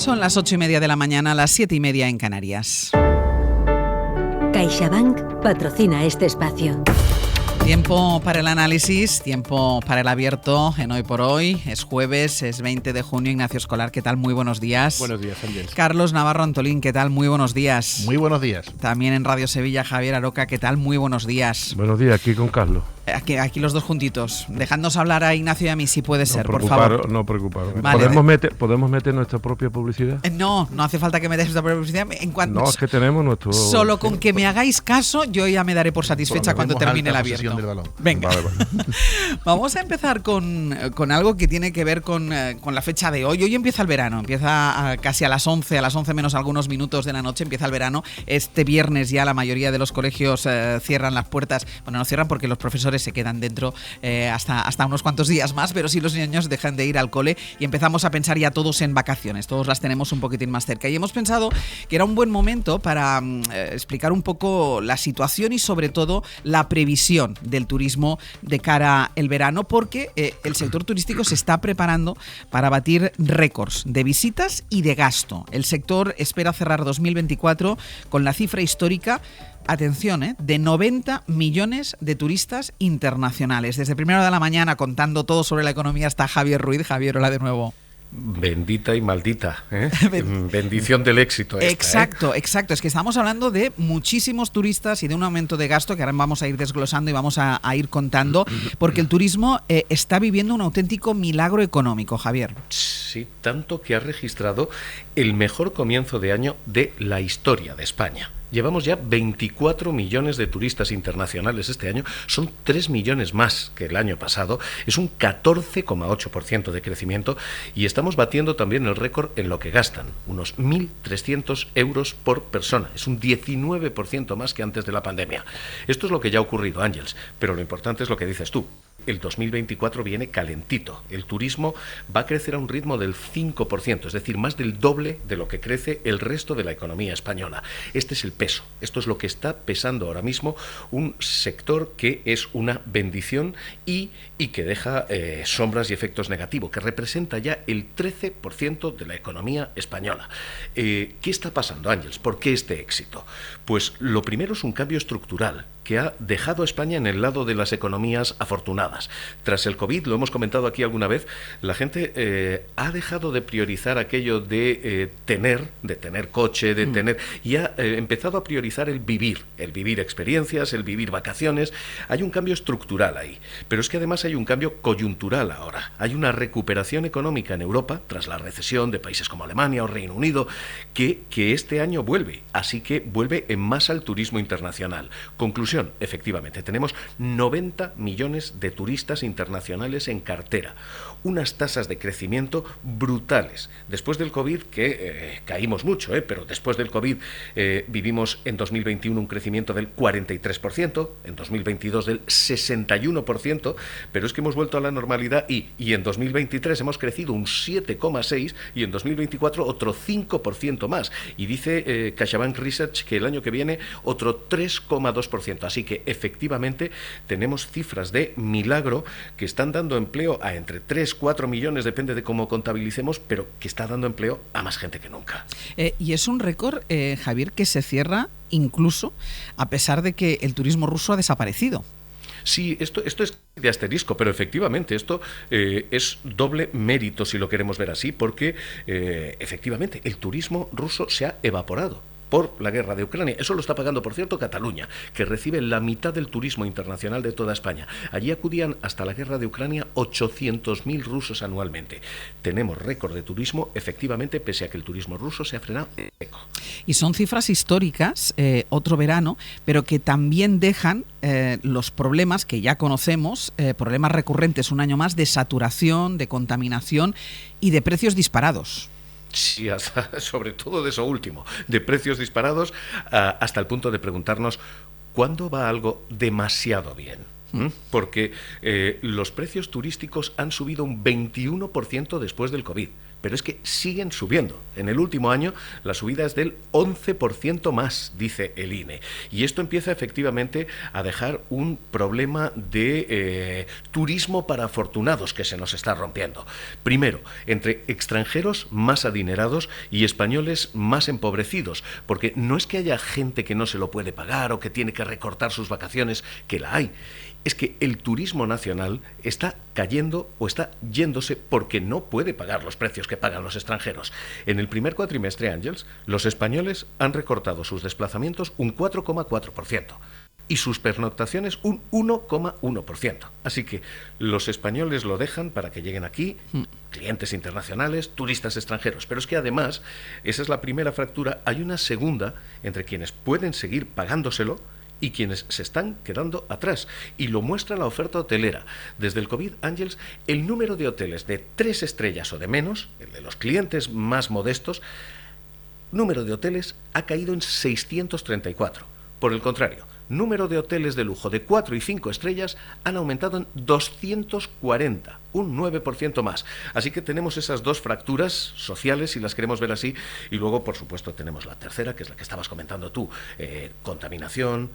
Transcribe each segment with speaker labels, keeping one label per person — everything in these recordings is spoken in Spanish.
Speaker 1: Son las 8:30 de la mañana, las 7:30 en Canarias.
Speaker 2: CaixaBank patrocina este espacio.
Speaker 1: Tiempo para el análisis, tiempo para el abierto en Hoy por Hoy. Es jueves, es 20 de junio. Ignacio Escolar, ¿qué tal? Muy buenos días.
Speaker 3: Buenos días, Ángel.
Speaker 1: Carlos Navarro Antolín, ¿qué tal? Muy buenos días.
Speaker 4: Muy buenos días.
Speaker 1: También en Radio Sevilla, Javier Aroca, ¿qué tal? Muy buenos días.
Speaker 3: Buenos días, aquí con Carlos.
Speaker 1: Aquí los dos juntitos. Dejadnos hablar a Ignacio y a mí, si puede ser, por
Speaker 3: favor.
Speaker 1: favor.
Speaker 3: No preocuparos.
Speaker 1: Vale.
Speaker 3: ¿Podemos meter nuestra propia publicidad?
Speaker 1: No hace falta que me dejes la publicidad.
Speaker 3: No, es que tenemos nuestro...
Speaker 1: Solo con que me hagáis caso, yo ya me daré por satisfecha cuando termine el abierto.
Speaker 4: Del balón.
Speaker 1: Venga.
Speaker 3: Vale.
Speaker 1: Vamos a empezar con algo que tiene que ver con la fecha de hoy. Hoy empieza el verano, empieza casi a las 11 menos algunos minutos de la noche, empieza el verano. Este viernes ya la mayoría de los colegios cierran las puertas. Bueno, no cierran porque los profesores se quedan dentro hasta unos cuantos días más, pero sí los niños dejan de ir al cole y empezamos a pensar ya todos en vacaciones. Todos las tenemos un poquitín más cerca. Y hemos pensado que era un buen momento para explicar un poco la situación y sobre todo la previsión del turismo de cara al verano, porque el sector turístico se está preparando para batir récords de visitas y de gasto. El sector espera cerrar 2024 con la cifra histórica, atención, de 90 millones de turistas internacionales. Desde primera hora de la mañana contando todo sobre la economía está Javier Ruiz. Javier, hola de nuevo.
Speaker 5: Bendita y maldita, ¿eh? Bendición del éxito esta,
Speaker 1: Exacto. Es que estamos hablando de muchísimos turistas y de un aumento de gasto que ahora vamos a ir desglosando y vamos a ir contando, porque el turismo está viviendo un auténtico milagro económico, Javier.
Speaker 5: Sí, tanto que ha registrado el mejor comienzo de año de la historia de España. Llevamos ya 24 millones de turistas internacionales este año, son 3 millones más que el año pasado, es un 14,8% de crecimiento y estamos batiendo también el récord en lo que gastan, unos 1.300 euros por persona, es un 19% más que antes de la pandemia. Esto es lo que ya ha ocurrido, Ángels, pero lo importante es lo que dices tú. El 2024 viene calentito. El turismo va a crecer a un ritmo del 5%, es decir, más del doble de lo que crece el resto de la economía española. Este es el peso. Esto es lo que está pesando ahora mismo un sector que es una bendición y que deja sombras y efectos negativos, que representa ya el 13% de la economía española. ¿Qué está pasando, Ángels? ¿Por qué este éxito? Pues lo primero es un cambio estructural que ha dejado a España en el lado de las economías afortunadas. Tras el COVID, lo hemos comentado aquí alguna vez, la gente ha dejado de priorizar aquello de tener coche, de tener, y ha empezado a priorizar el vivir experiencias, el vivir vacaciones. Hay un cambio estructural ahí, pero es que además hay un cambio coyuntural ahora. Hay una recuperación económica en Europa, tras la recesión de países como Alemania o Reino Unido, que este año vuelve, así que vuelve en masa el turismo internacional. Conclusión, efectivamente, tenemos 90 millones de turistas internacionales en cartera, unas tasas de crecimiento brutales. Después del COVID, que caímos mucho, pero después del COVID vivimos en 2021 un crecimiento del 43%, en 2022 del 61%, pero es que hemos vuelto a la normalidad y en 2023 hemos crecido un 7,6% y en 2024 otro 5% más. Y dice CaixaBank Research que el año que viene otro 3,2%. Así que efectivamente tenemos cifras de milagro que están dando empleo a entre 3-4 millones, depende de cómo contabilicemos, pero que está dando empleo a más gente que nunca.
Speaker 1: Y es un récord, Javier, que se cierra incluso a pesar de que el turismo ruso ha desaparecido.
Speaker 5: Sí, esto es de asterisco, pero efectivamente esto es doble mérito si lo queremos ver así, porque efectivamente el turismo ruso se ha evaporado por la guerra de Ucrania. Eso lo está pagando, por cierto, Cataluña, que recibe la mitad del turismo internacional de toda España. Allí acudían hasta la guerra de Ucrania 800.000 rusos anualmente. Tenemos récord de turismo, efectivamente, pese a que el turismo ruso se ha frenado seco.
Speaker 1: Y son cifras históricas, otro verano, pero que también dejan los problemas que ya conocemos, problemas recurrentes un año más de saturación, de contaminación y de precios disparados.
Speaker 5: Sí, sobre todo de eso último, de precios disparados, hasta el punto de preguntarnos ¿cuándo va algo demasiado bien? Porque los precios turísticos han subido un 21% después del COVID. pero es que siguen subiendo. En el último año la subida es del 11% más, dice el INE. Y esto empieza efectivamente a dejar un problema de turismo para afortunados que se nos está rompiendo. Primero, entre extranjeros más adinerados y españoles más empobrecidos, porque no es que haya gente que no se lo puede pagar o que tiene que recortar sus vacaciones, que la hay. Es que el turismo nacional está cayendo o está yéndose porque no puede pagar los precios que pagan los extranjeros. En el primer cuatrimestre, Ángels, los españoles han recortado sus desplazamientos un 4,4% y sus pernoctaciones un 1,1%. Así que los españoles lo dejan para que lleguen aquí clientes internacionales, turistas extranjeros. Pero es que además, esa es la primera fractura, hay una segunda entre quienes pueden seguir pagándoselo y quienes se están quedando atrás. Y lo muestra la oferta hotelera. Desde el COVID, Ángels, el número de hoteles de 3 estrellas o de menos, el de los clientes más modestos, número de hoteles ha caído en 634. Por el contrario, número de hoteles de lujo de 4 y 5 estrellas han aumentado en 240, un 9% más. Así que tenemos esas dos fracturas sociales, si las queremos ver así, y luego, por supuesto, tenemos la tercera, que es la que estabas comentando tú, contaminación,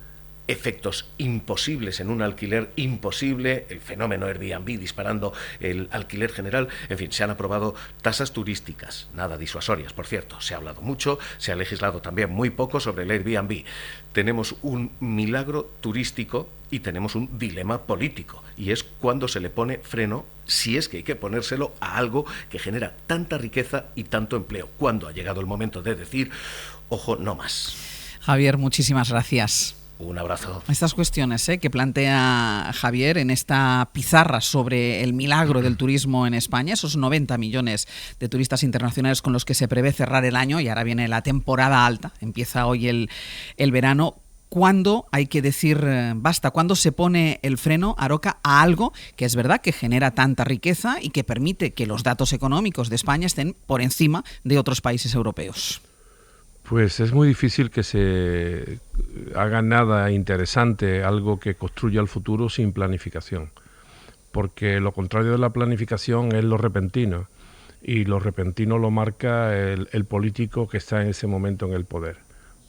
Speaker 5: efectos imposibles en un alquiler imposible, el fenómeno Airbnb disparando el alquiler general. En fin, se han aprobado tasas turísticas, nada disuasorias, por cierto. Se ha hablado mucho, se ha legislado también muy poco sobre el Airbnb. Tenemos un milagro turístico y tenemos un dilema político, y es cuando se le pone freno, si es que hay que ponérselo, a algo que genera tanta riqueza y tanto empleo. Cuando ha llegado el momento de decir, ojo, no más.
Speaker 1: Javier, muchísimas gracias.
Speaker 5: Un abrazo.
Speaker 1: Estas cuestiones que plantea Javier en esta pizarra sobre el milagro del turismo en España, esos 90 millones de turistas internacionales con los que se prevé cerrar el año, y ahora viene la temporada alta, empieza hoy el verano. ¿Cuándo hay que decir basta? ¿Cuándo se pone el freno, Aroca, a algo que es verdad que genera tanta riqueza y que permite que los datos económicos de España estén por encima de otros países europeos?
Speaker 3: Pues es muy difícil que se haga nada interesante, algo que construya el futuro sin planificación, porque lo contrario de la planificación es lo repentino, y lo repentino lo marca el político que está en ese momento en el poder,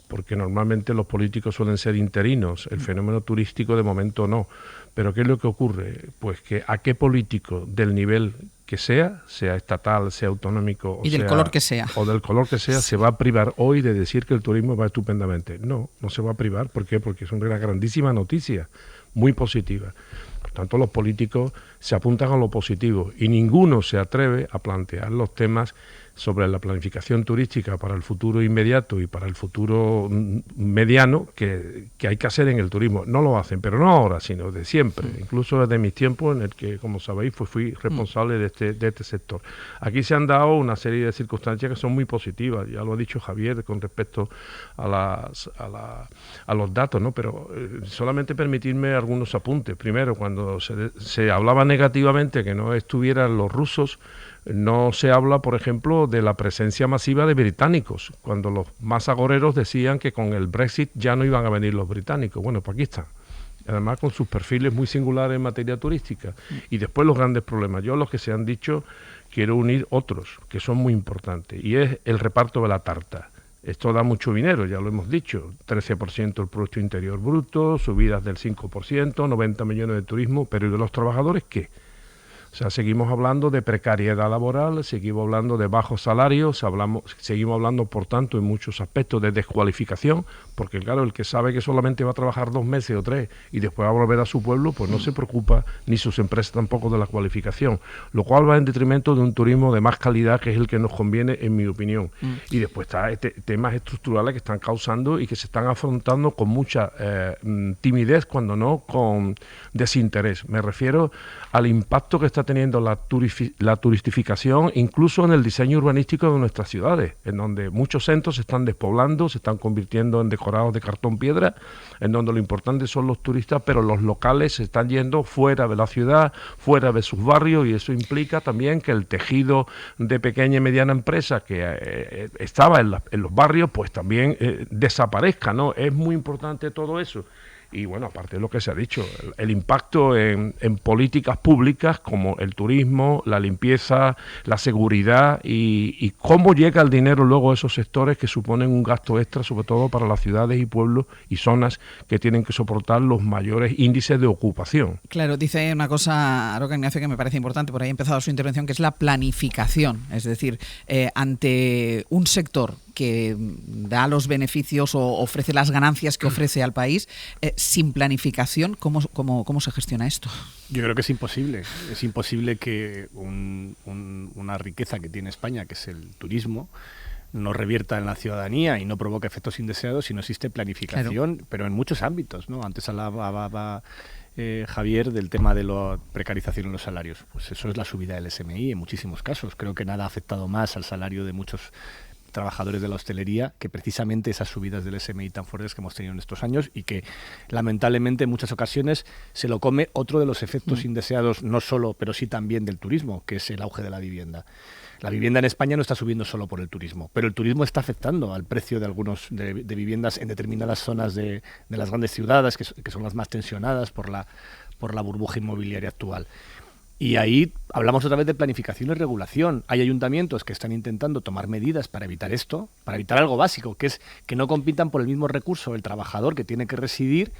Speaker 3: porque normalmente los políticos suelen ser interinos, el fenómeno turístico de momento no. Pero ¿qué es lo que ocurre? Pues que a qué político del nivel que sea estatal, sea autonómico,
Speaker 1: y del color que sea,
Speaker 3: o del color que sea, se va a privar hoy de decir que el turismo va estupendamente. No se va a privar. ¿Por qué? Porque es una grandísima noticia, muy positiva. Por tanto, los políticos se apuntan a lo positivo y ninguno se atreve a plantear los temas sobre la planificación turística para el futuro inmediato y para el futuro mediano que hay que hacer en el turismo. No lo hacen, pero no ahora, sino de siempre. Incluso desde mis tiempos en el que, como sabéis, fui responsable de este sector. Aquí se han dado una serie de circunstancias que son muy positivas, ya lo ha dicho Javier con respecto a los datos, ¿no? Pero solamente permitirme algunos apuntes. Primero, cuando se hablaba negativamente que no estuvieran los rusos, no se habla, por ejemplo, de la presencia masiva de británicos, cuando los más agoreros decían que con el Brexit ya no iban a venir los británicos. Bueno, pues aquí están. Además con sus perfiles muy singulares en materia turística. Y después los grandes problemas. Yo los que se han dicho, quiero unir otros, que son muy importantes, y es el reparto de la tarta. Esto da mucho dinero, ya lo hemos dicho, 13% del Producto Interior Bruto, subidas del 5%, 90 millones de turismo, pero ¿y de los trabajadores qué? O sea, seguimos hablando de precariedad laboral, seguimos hablando de bajos salarios, seguimos hablando, por tanto, en muchos aspectos de descualificación, porque claro, el que sabe que solamente va a trabajar 2 meses o 3 y después va a volver a su pueblo, pues no se preocupa, ni sus empresas tampoco, de la cualificación, lo cual va en detrimento de un turismo de más calidad, que es el que nos conviene, en mi opinión. Y después está temas estructurales que están causando y que se están afrontando con mucha timidez, cuando no con desinterés. Me refiero al impacto que está teniendo la turistificación, incluso en el diseño urbanístico de nuestras ciudades, en donde muchos centros se están despoblando, se están convirtiendo en decorados de cartón piedra, en donde lo importante son los turistas, pero los locales se están yendo fuera de la ciudad, fuera de sus barrios, y eso implica también que el tejido de pequeña y mediana empresa que estaba en los barrios, pues también desaparezca, ¿no? Es muy importante todo eso. Y bueno, aparte de lo que se ha dicho, el impacto en políticas públicas como el turismo, la limpieza, la seguridad y cómo llega el dinero luego a esos sectores que suponen un gasto extra, sobre todo para las ciudades y pueblos y zonas que tienen que soportar los mayores índices de ocupación.
Speaker 1: Claro, dice una cosa, Aroca Ignacio, que me parece importante, por ahí ha empezado su intervención, que es la planificación. Es decir, ante un sector que da los beneficios o ofrece las ganancias que ofrece al país, sin planificación, ¿cómo se gestiona esto?
Speaker 4: Yo creo que es imposible. Es imposible que una riqueza que tiene España, que es el turismo, no revierta en la ciudadanía y no provoque efectos indeseados si no existe planificación, claro, pero en muchos ámbitos, ¿no? Antes hablaba Javier del tema de la precarización en los salarios. Pues eso es la subida del SMI en muchísimos casos. Creo que nada ha afectado más al salario de muchos trabajadores de la hostelería que precisamente esas subidas del SMI tan fuertes que hemos tenido en estos años y que lamentablemente en muchas ocasiones se lo come otro de los efectos indeseados, no solo, pero sí también del turismo, que es el auge de la vivienda. La vivienda en España no está subiendo solo por el turismo, pero el turismo está afectando al precio de algunos de viviendas en determinadas zonas de las grandes ciudades, que son las más tensionadas por la burbuja inmobiliaria actual. Y ahí hablamos otra vez de planificación y regulación. Hay ayuntamientos que están intentando tomar medidas para evitar esto, para evitar algo básico, que es que no compitan por el mismo recurso el trabajador que tiene que residir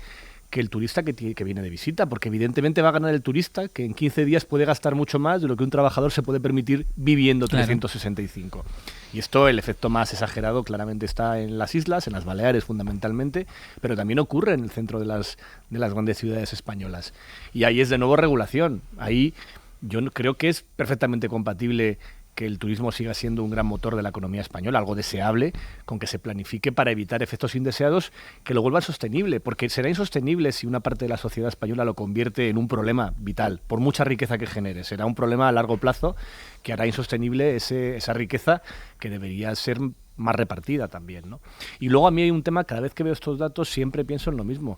Speaker 4: que el turista que viene de visita, porque evidentemente va a ganar el turista, que en 15 días puede gastar mucho más de lo que un trabajador se puede permitir viviendo 365. Claro. Y esto, el efecto más exagerado claramente está en las islas, en las Baleares fundamentalmente, pero también ocurre en el centro de las grandes ciudades españolas. Y ahí es de nuevo regulación. Ahí yo creo que es perfectamente compatible que el turismo siga siendo un gran motor de la economía española, algo deseable, con que se planifique para evitar efectos indeseados que lo vuelvan sostenible, porque será insostenible si una parte de la sociedad española lo convierte en un problema vital, por mucha riqueza que genere. Será un problema a largo plazo que hará insostenible esa riqueza que debería ser más repartida también, ¿no? Y luego a mí hay un tema, cada vez que veo estos datos siempre pienso en lo mismo,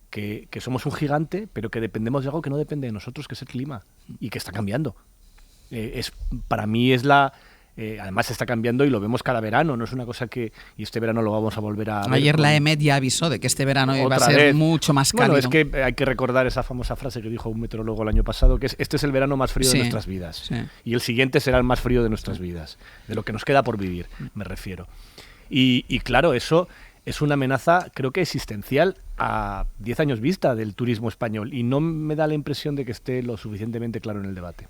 Speaker 4: que somos un gigante, pero que dependemos de algo que no depende de nosotros, que es el clima, y que está cambiando. Para mí es además está cambiando y lo vemos cada verano, no es una cosa que, y este verano lo vamos a volver a ver.
Speaker 1: Ayer la EMET ya avisó de que este verano va a ser mucho más cálido.
Speaker 4: Bueno, es que hay que recordar esa famosa frase que dijo un meteorólogo el año pasado, que este es el verano más frío de nuestras vidas, y el siguiente será el más frío de nuestras vidas, de lo que nos queda por vivir, me refiero. Y claro, eso es una amenaza, creo que existencial, a 10 años vista del turismo español, y no me da la impresión de que esté lo suficientemente claro en el debate.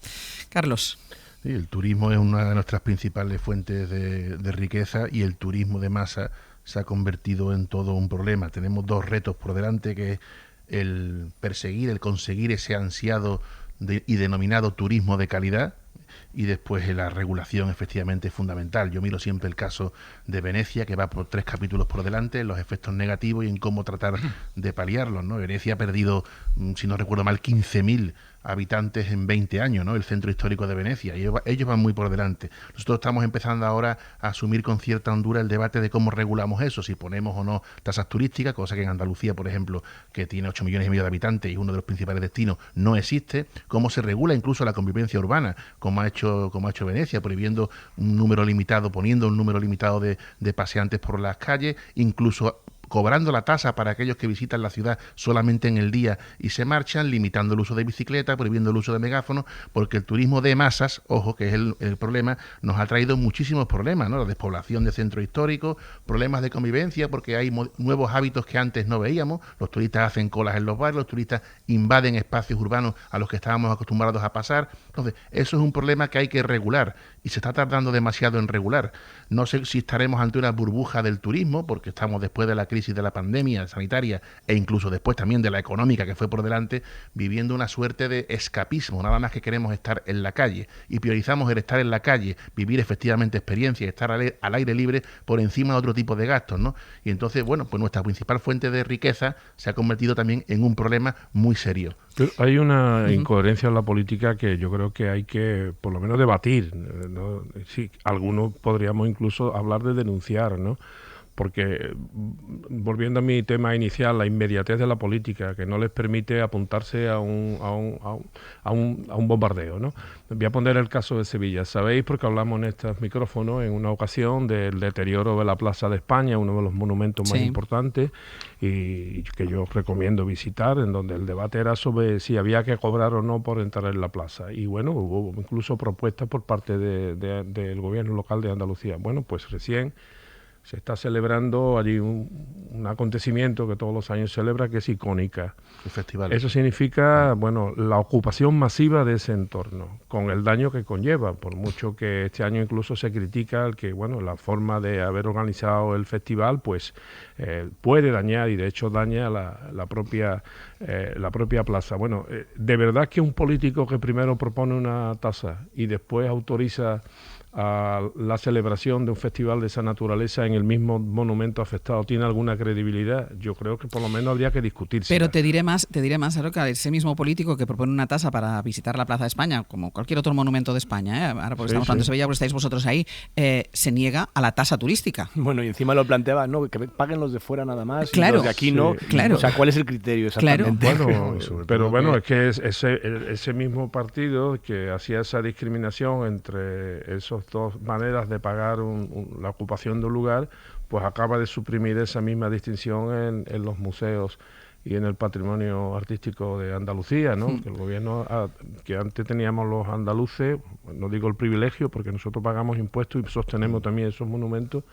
Speaker 1: Carlos.
Speaker 6: Sí, el turismo es una de nuestras principales fuentes de riqueza, y el turismo de masa se ha convertido en todo un problema. Tenemos dos retos por delante, que es el conseguir ese ansiado y denominado turismo de calidad, y después la regulación efectivamente es fundamental. Yo miro siempre el caso de Venecia, que va por 3 capítulos por delante, los efectos negativos y en cómo tratar de paliarlos, ¿no? Venecia ha perdido, si no recuerdo mal, 15.000 habitantes en 20 años, ¿no? El centro histórico de Venecia, y ellos van muy por delante. Nosotros estamos empezando ahora a asumir con cierta hondura el debate de cómo regulamos eso, si ponemos o no tasas turísticas, cosa que en Andalucía, por ejemplo, que tiene 8,5 millones de habitantes y es uno de los principales destinos, no existe. Cómo se regula incluso la convivencia urbana, como ha hecho Venecia, prohibiendo un número limitado, poniendo un número limitado de paseantes por las calles, incluso cobrando la tasa para aquellos que visitan la ciudad solamente en el día y se marchan, limitando el uso de bicicleta, prohibiendo el uso de megáfonos, porque el turismo de masas, ojo, que es el problema, nos ha traído muchísimos problemas, ¿no? La despoblación de centros históricos, problemas de convivencia, porque hay nuevos hábitos que antes no veíamos. Los turistas hacen colas en los bares, los turistas invaden espacios urbanos a los que estábamos acostumbrados a pasar. Entonces, eso es un problema que hay que regular, y se está tardando demasiado en regular. No sé si estaremos ante una burbuja del turismo, porque estamos después de la crisis de la pandemia sanitaria e incluso después también de la económica que fue por delante, viviendo una suerte de escapismo, nada más que queremos estar en la calle y priorizamos el estar en la calle, vivir efectivamente experiencias, estar al aire libre por encima de otro tipo de gastos, ¿no? Y entonces, bueno, pues nuestra principal fuente de riqueza se ha convertido también en un problema muy serio.
Speaker 3: Hay una incoherencia en la política que yo creo que hay que, por lo menos, debatir, ¿no? Sí, algunos podríamos incluso hablar de denunciar, ¿no? porque, volviendo a mi tema inicial, la inmediatez de la política, que no les permite apuntarse a un bombardeo, ¿no? Voy a poner el caso de Sevilla. Sabéis, porque hablamos en estos micrófonos en una ocasión del deterioro de la Plaza de España, uno de los monumentos más importantes, y que yo recomiendo visitar, en donde el debate era sobre si había que cobrar o no por entrar en la plaza. Y bueno, hubo incluso propuestas por parte del gobierno local de Andalucía. Bueno, pues recién se está celebrando allí un acontecimiento que todos los años celebra, que es icónica.
Speaker 6: El festival.
Speaker 3: Eso significa, bueno, la ocupación masiva de ese entorno, con el daño que conlleva, por mucho que este año incluso se critica el que, bueno, la forma de haber organizado el festival, pues puede dañar, y de hecho daña la propia plaza. Bueno, de verdad que un político que primero propone una tasa y después autoriza a la celebración de un festival de esa naturaleza en el mismo monumento afectado tiene alguna credibilidad, yo creo que por lo menos habría que discutirse.
Speaker 1: Pero te diré más, Aroca, ese mismo político que propone una tasa para visitar la Plaza de España, como cualquier otro monumento de España, ahora porque estamos hablando de Sevilla, porque estáis vosotros ahí, se niega a la tasa turística.
Speaker 4: Bueno, y encima lo planteaba, no, que paguen los de fuera nada más,
Speaker 1: claro,
Speaker 4: y los de aquí no.
Speaker 1: Claro.
Speaker 4: O sea, ¿cuál es el criterio exactamente?
Speaker 1: Claro.
Speaker 3: Bueno, pero bueno, es que ese mismo partido que hacía esa discriminación entre esas dos maneras de pagar la ocupación de un lugar, pues acaba de suprimir esa misma distinción en los museos y en el patrimonio artístico de Andalucía, ¿no? Que el gobierno, que antes teníamos los andaluces, no digo el privilegio, porque nosotros pagamos impuestos y sostenemos también esos monumentos,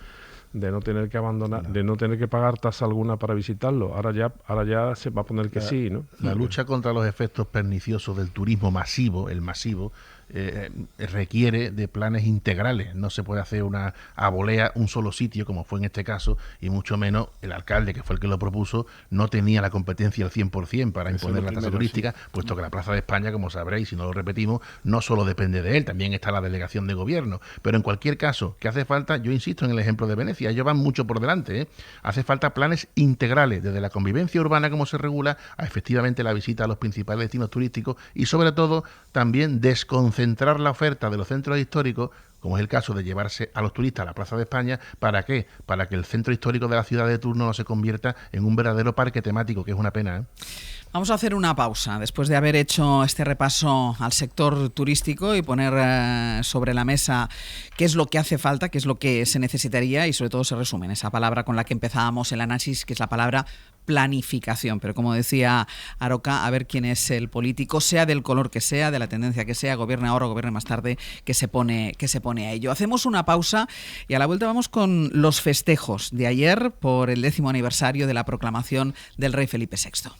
Speaker 3: de no tener que abandonar, de no tener que pagar tasa alguna para visitarlo. Ahora ya se va a poner que sí, ¿no?
Speaker 6: La lucha contra los efectos perniciosos del turismo masivo, el masivo, requiere de planes integrales. No se puede hacer una abolea un solo sitio, como fue en este caso, y mucho menos el alcalde, que fue el que lo propuso, no tenía la competencia al 100% para imponer la tasa turística, puesto que la Plaza de España, como sabréis, si no lo repetimos, no solo depende de él, también está la delegación de gobierno. Pero en cualquier caso, ¿qué hace falta? Yo insisto en el ejemplo de Venecia, ellos van mucho por delante, Hace falta planes integrales, desde la convivencia urbana, como se regula, a efectivamente la visita a los principales destinos turísticos, y sobre todo también desconcentrar la oferta de los centros históricos, como es el caso de llevarse a los turistas a la Plaza de España. ¿Para qué? Para que el centro histórico de la ciudad de turno no se convierta en un verdadero parque temático, que es una pena,
Speaker 1: Vamos a hacer una pausa después de haber hecho este repaso al sector turístico y poner sobre la mesa qué es lo que hace falta, qué es lo que se necesitaría, y sobre todo se resume en esa palabra con la que empezábamos el análisis, que es la palabra planificación. Pero como decía Aroca, a ver quién es el político, sea del color que sea, de la tendencia que sea, gobierne ahora o gobierne más tarde, que se pone a ello. Hacemos una pausa y a la vuelta vamos con los festejos de ayer por el 10º aniversario de la proclamación del rey Felipe VI.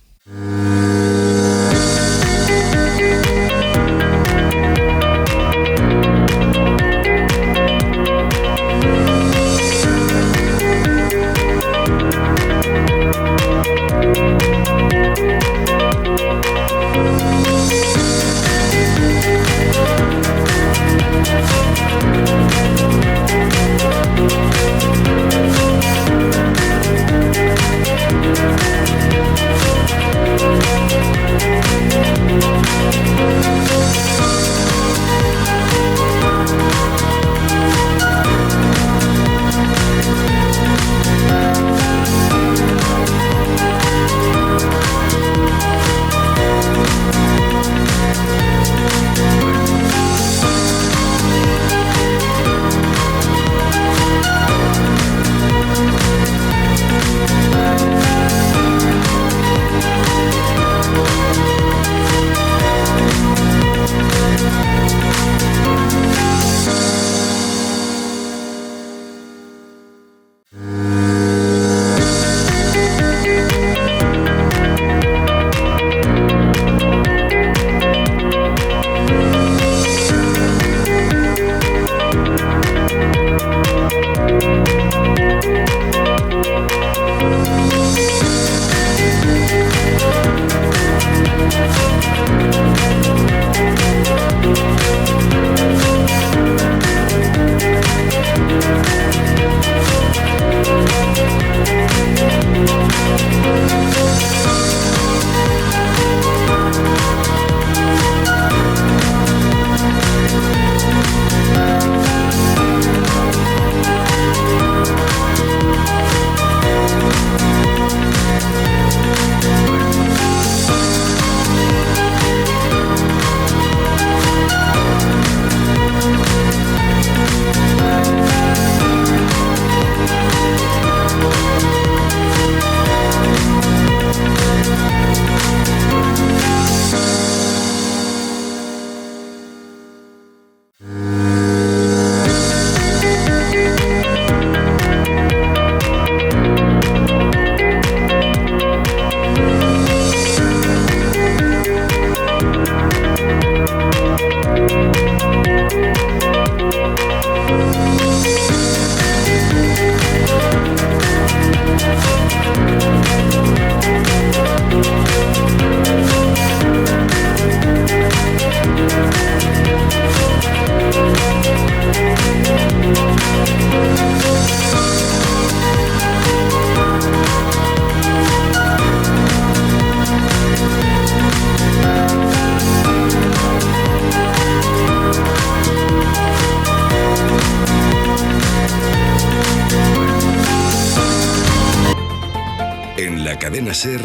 Speaker 7: a ser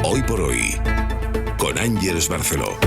Speaker 7: Hoy por Hoy, con Ángeles Barceló.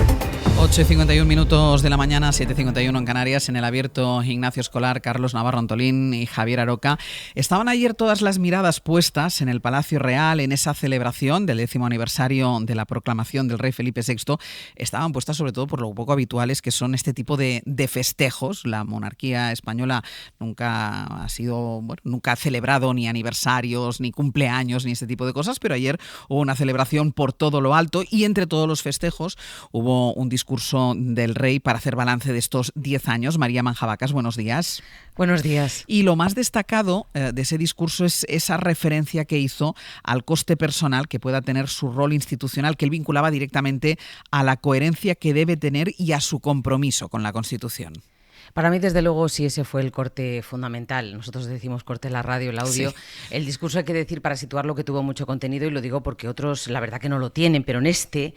Speaker 1: 8:51 minutos de la mañana, 7:51 en Canarias. En el abierto, Ignacio Escolar, Carlos Navarro Antolín y Javier Aroca. Estaban ayer todas las miradas puestas en el Palacio Real, en esa celebración del 10º aniversario de la proclamación del rey Felipe VI. Estaban puestas sobre todo por lo poco habituales que son este tipo de festejos. La monarquía española nunca ha celebrado ni aniversarios, ni cumpleaños, ni este tipo de cosas, pero ayer hubo una celebración por todo lo alto y entre todos los festejos hubo un discurso del rey para hacer balance de estos 10 años. María Manjabacas, buenos días.
Speaker 8: Buenos días.
Speaker 1: Y lo más destacado de ese discurso es esa referencia que hizo al coste personal que pueda tener su rol institucional, que él vinculaba directamente a la coherencia que debe tener y a su compromiso con la Constitución.
Speaker 8: Para mí, desde luego, sí, ese fue el corte fundamental. Nosotros decimos corte en la radio, el audio. Sí. El discurso, hay que decir, para situarlo, que tuvo mucho contenido, y lo digo porque otros, la verdad, que no lo tienen, pero en este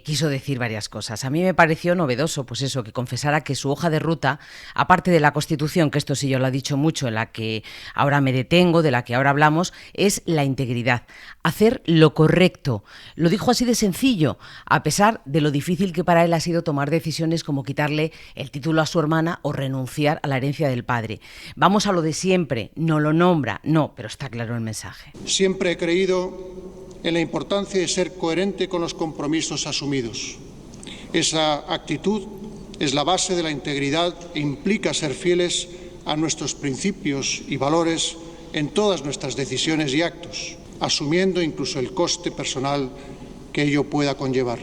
Speaker 8: quiso decir varias cosas. A mí me pareció novedoso, pues eso, que confesara que su hoja de ruta, aparte de la Constitución, que esto sí yo lo he dicho mucho, en la que ahora me detengo, de la que ahora hablamos, es la integridad. Hacer lo correcto. Lo dijo así de sencillo, a pesar de lo difícil que para él ha sido tomar decisiones como quitarle el título a su hermana o renunciar a la herencia del padre. Vamos a lo de siempre, no lo nombra, no, pero está claro el mensaje.
Speaker 9: Siempre he creído en la importancia de ser coherente con los compromisos asumidos. Esa actitud es la base de la integridad e implica ser fieles a nuestros principios y valores en todas nuestras decisiones y actos, asumiendo incluso el coste personal que ello pueda conllevar.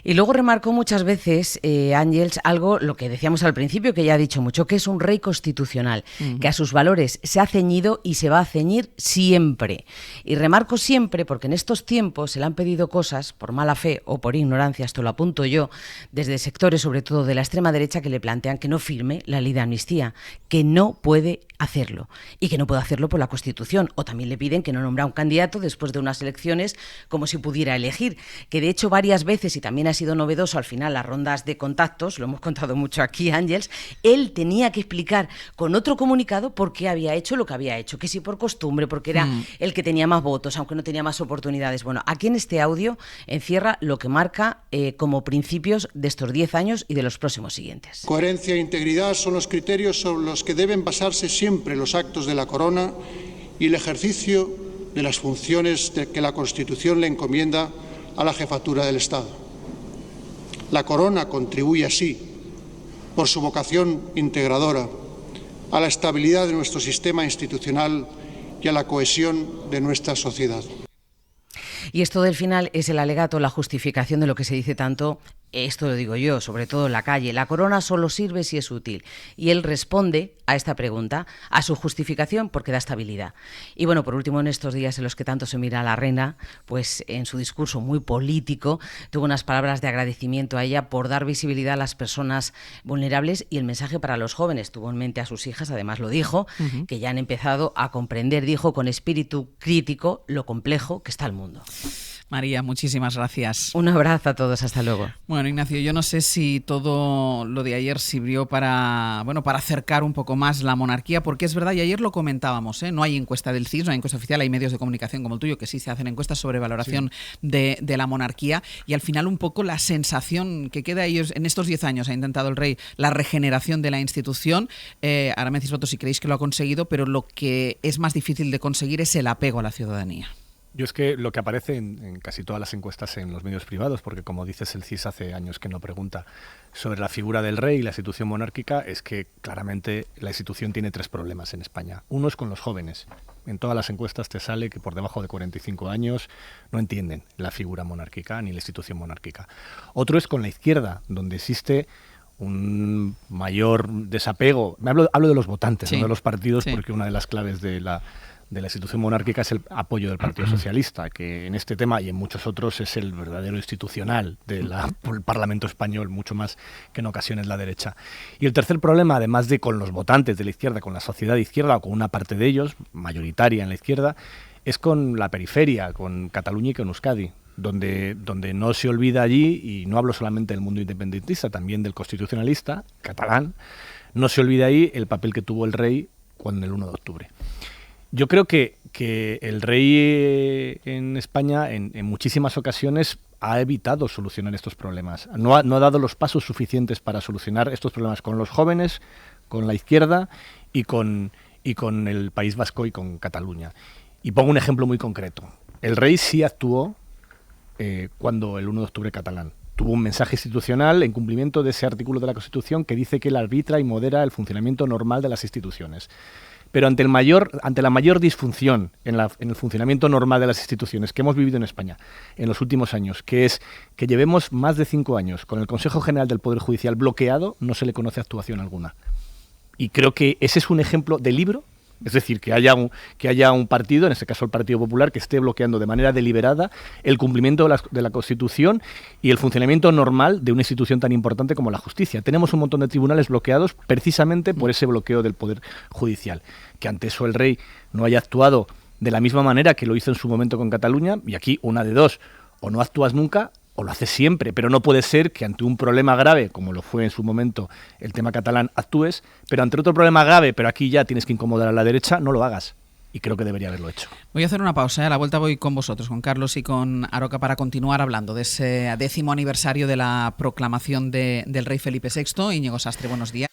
Speaker 8: Y luego remarcó muchas veces, Ángels, algo, lo que decíamos al principio, que ya ha dicho mucho, que es un rey constitucional, que a sus valores se ha ceñido y se va a ceñir siempre. Y remarco siempre porque en estos tiempos se le han pedido cosas, por mala fe o por ignorancia, esto lo apunto yo, desde sectores, sobre todo de la extrema derecha, que le plantean que no firme la ley de amnistía, que no puede hacerlo, y que no puede hacerlo por la Constitución. O también le piden que no nombra a un candidato después de unas elecciones como si pudiera elegir, que de hecho varias veces, y también ha sido novedoso al final las rondas de contactos, lo hemos contado mucho aquí, Ángels, él tenía que explicar con otro comunicado por qué había hecho lo que había hecho, que si por costumbre, porque era el que tenía más votos, aunque no tenía más oportunidades. Bueno, aquí en este audio encierra lo que marca como principios de estos 10 años y de los próximos siguientes.
Speaker 9: Coherencia e integridad son los criterios sobre los que deben basarse siempre los actos de la corona y el ejercicio de las funciones que la Constitución le encomienda a la jefatura del Estado. La corona contribuye así, por su vocación integradora, a la estabilidad de nuestro sistema institucional y a la cohesión de nuestra sociedad.
Speaker 8: Y esto del final es el alegato, la justificación de lo que se dice tanto, esto lo digo yo, sobre todo en la calle, la corona solo sirve si es útil. Y él responde a esta pregunta, a su justificación, porque da estabilidad. Y bueno, por último, en estos días en los que tanto se mira a la reina, pues en su discurso muy político, tuvo unas palabras de agradecimiento a ella por dar visibilidad a las personas vulnerables y el mensaje para los jóvenes. Tuvo en mente a sus hijas, además lo dijo, que ya han empezado a comprender, dijo, con espíritu crítico, lo complejo que está el mundo.
Speaker 1: María, muchísimas gracias.
Speaker 8: Un abrazo a todos, hasta luego.
Speaker 1: Bueno, Ignacio, yo no sé si todo lo de ayer sirvió para acercar un poco más la monarquía, porque es verdad, y ayer lo comentábamos, no hay encuesta del CIS, no hay encuesta oficial, hay medios de comunicación como el tuyo que sí se hacen encuestas sobre valoración de la monarquía, y al final un poco la sensación que queda ellos en estos 10 años ha intentado el rey la regeneración de la institución. Ahora me decís vosotros si creéis que lo ha conseguido, pero lo que es más difícil de conseguir es el apego a la ciudadanía.
Speaker 4: Yo es que lo que aparece en casi todas las encuestas en los medios privados, porque como dices, el CIS hace años que no pregunta sobre la figura del rey y la institución monárquica, es que claramente la institución tiene 3 problemas en España. Uno es con los jóvenes. En todas las encuestas te sale que por debajo de 45 años no entienden la figura monárquica ni la institución monárquica. Otro es con la izquierda, donde existe un mayor desapego. Hablo de los votantes, no de los partidos, porque una de las claves de la institución monárquica es el apoyo del Partido Socialista, que en este tema y en muchos otros es el verdadero institucional del Parlamento español, mucho más que en ocasiones la derecha. Y el tercer problema, además de con los votantes de la izquierda, con la sociedad de izquierda o con una parte de ellos, mayoritaria en la izquierda, es con la periferia, con Cataluña y con Euskadi, donde no se olvida allí, y no hablo solamente del mundo independentista, también del constitucionalista catalán, no se olvida ahí el papel que tuvo el rey cuando el 1 de octubre. Yo creo que que el rey en España en muchísimas ocasiones ha evitado solucionar estos problemas. No ha dado los pasos suficientes para solucionar estos problemas con los jóvenes, con la izquierda y con el País Vasco y con Cataluña. Y pongo un ejemplo muy concreto. El rey sí actuó cuando el 1 de octubre catalán. Tuvo un mensaje institucional en cumplimiento de ese artículo de la Constitución que dice que él arbitra y modera el funcionamiento normal de las instituciones. Pero ante la mayor disfunción en el funcionamiento normal de las instituciones que hemos vivido en España en los últimos años, que es que llevemos más de 5 años con el Consejo General del Poder Judicial bloqueado, no se le conoce actuación alguna. Y creo que ese es un ejemplo de libro. Es decir, que haya un partido, en este caso el Partido Popular, que esté bloqueando de manera deliberada el cumplimiento de la Constitución y el funcionamiento normal de una institución tan importante como la justicia. Tenemos un montón de tribunales bloqueados precisamente por ese bloqueo del Poder Judicial. Que ante eso el rey no haya actuado de la misma manera que lo hizo en su momento con Cataluña, y aquí una de dos: o no actúas nunca o lo haces siempre, pero no puede ser que ante un problema grave, como lo fue en su momento el tema catalán, actúes, pero ante otro problema grave, pero aquí ya tienes que incomodar a la derecha, no lo hagas. Y creo que debería haberlo hecho.
Speaker 1: Voy a hacer una pausa, a la vuelta voy con vosotros, con Carlos y con Aroca, para continuar hablando de ese 10º aniversario de la proclamación del rey Felipe VI. Íñigo Sastre, buenos días.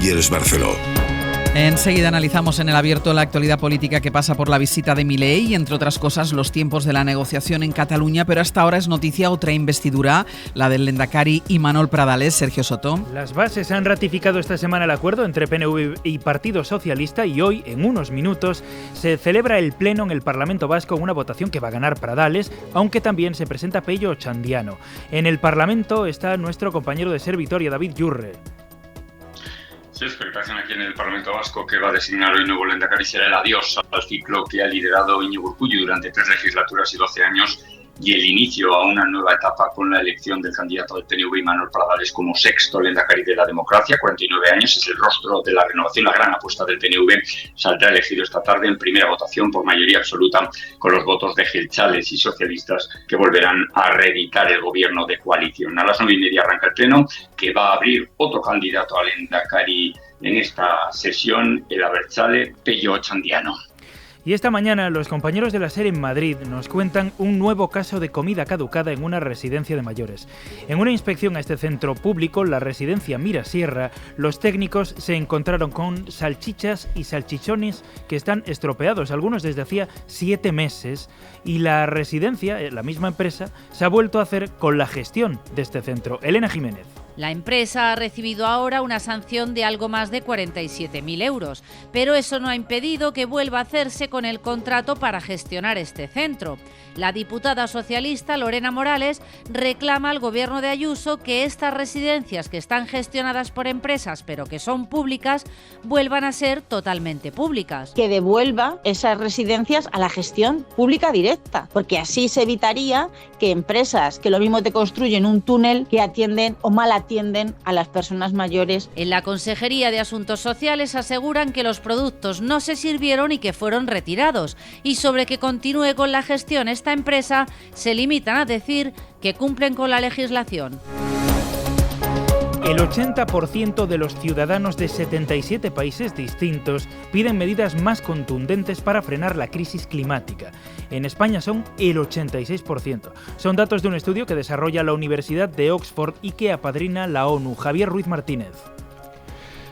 Speaker 7: Ángeles Barceló.
Speaker 1: Enseguida analizamos en El Abierto la actualidad política que pasa por la visita de Milei y, entre otras cosas, los tiempos de la negociación en Cataluña, pero hasta ahora es noticia otra investidura, la del Lehendakari Imanol Pradales. Sergio Soto.
Speaker 10: Las bases han ratificado esta semana el acuerdo entre PNV y Partido Socialista y hoy, en unos minutos, se celebra el pleno en el Parlamento Vasco, una votación que va a ganar Pradales, aunque también se presenta Pello Ochandiano. En el Parlamento está nuestro compañero de Ser Vitoria, David Yurre.
Speaker 11: Sí, expectación aquí en el Parlamento Vasco que va a designar hoy nuevo lehendakari será el adiós al ciclo que ha liderado Iñigo Urkullu durante 3 legislaturas y 12 años y el inicio a una nueva etapa con la elección del candidato del PNV Imanol Pradales como sexto lehendakari de la democracia. 49 años, es el rostro de la renovación, la gran apuesta del PNV. Saldrá elegido esta tarde en primera votación por mayoría absoluta con los votos de Jeltzales y socialistas que volverán a reeditar el gobierno de coalición. A las 9:30 arranca el pleno, que va a abrir otro candidato al lehendakari en esta sesión, el abertzale Pello Ochandiano.
Speaker 10: Y esta mañana los compañeros de la SER en Madrid nos cuentan un nuevo caso de comida caducada en una residencia de mayores. En una inspección a este centro público, la residencia Mirasierra, los técnicos se encontraron con salchichas y salchichones que están estropeados, algunos desde hacía 7 meses, y la residencia, la misma empresa, se ha vuelto a hacer con la gestión de este centro. Elena Jiménez.
Speaker 12: La empresa ha recibido ahora una sanción de algo más de 47.000 euros, pero eso no ha impedido que vuelva a hacerse con el contrato para gestionar este centro. La diputada socialista Lorena Morales reclama al gobierno de Ayuso que estas residencias que están gestionadas por empresas pero que son públicas vuelvan a ser totalmente públicas.
Speaker 13: Que devuelva esas residencias a la gestión pública directa, porque así se evitaría que empresas que lo mismo te construyen un túnel que atienden o mal atienden a las personas mayores.
Speaker 12: En la Consejería de Asuntos Sociales aseguran que los productos no se sirvieron y que fueron retirados, y sobre que continúe con la gestión esta empresa se limitan a decir que cumplen con la legislación.
Speaker 10: El 80% de los ciudadanos de 77 países distintos piden medidas más contundentes para frenar la crisis climática. En España son el 86%. Son datos de un estudio que desarrolla la Universidad de Oxford y que apadrina la ONU. Javier Ruiz Martínez.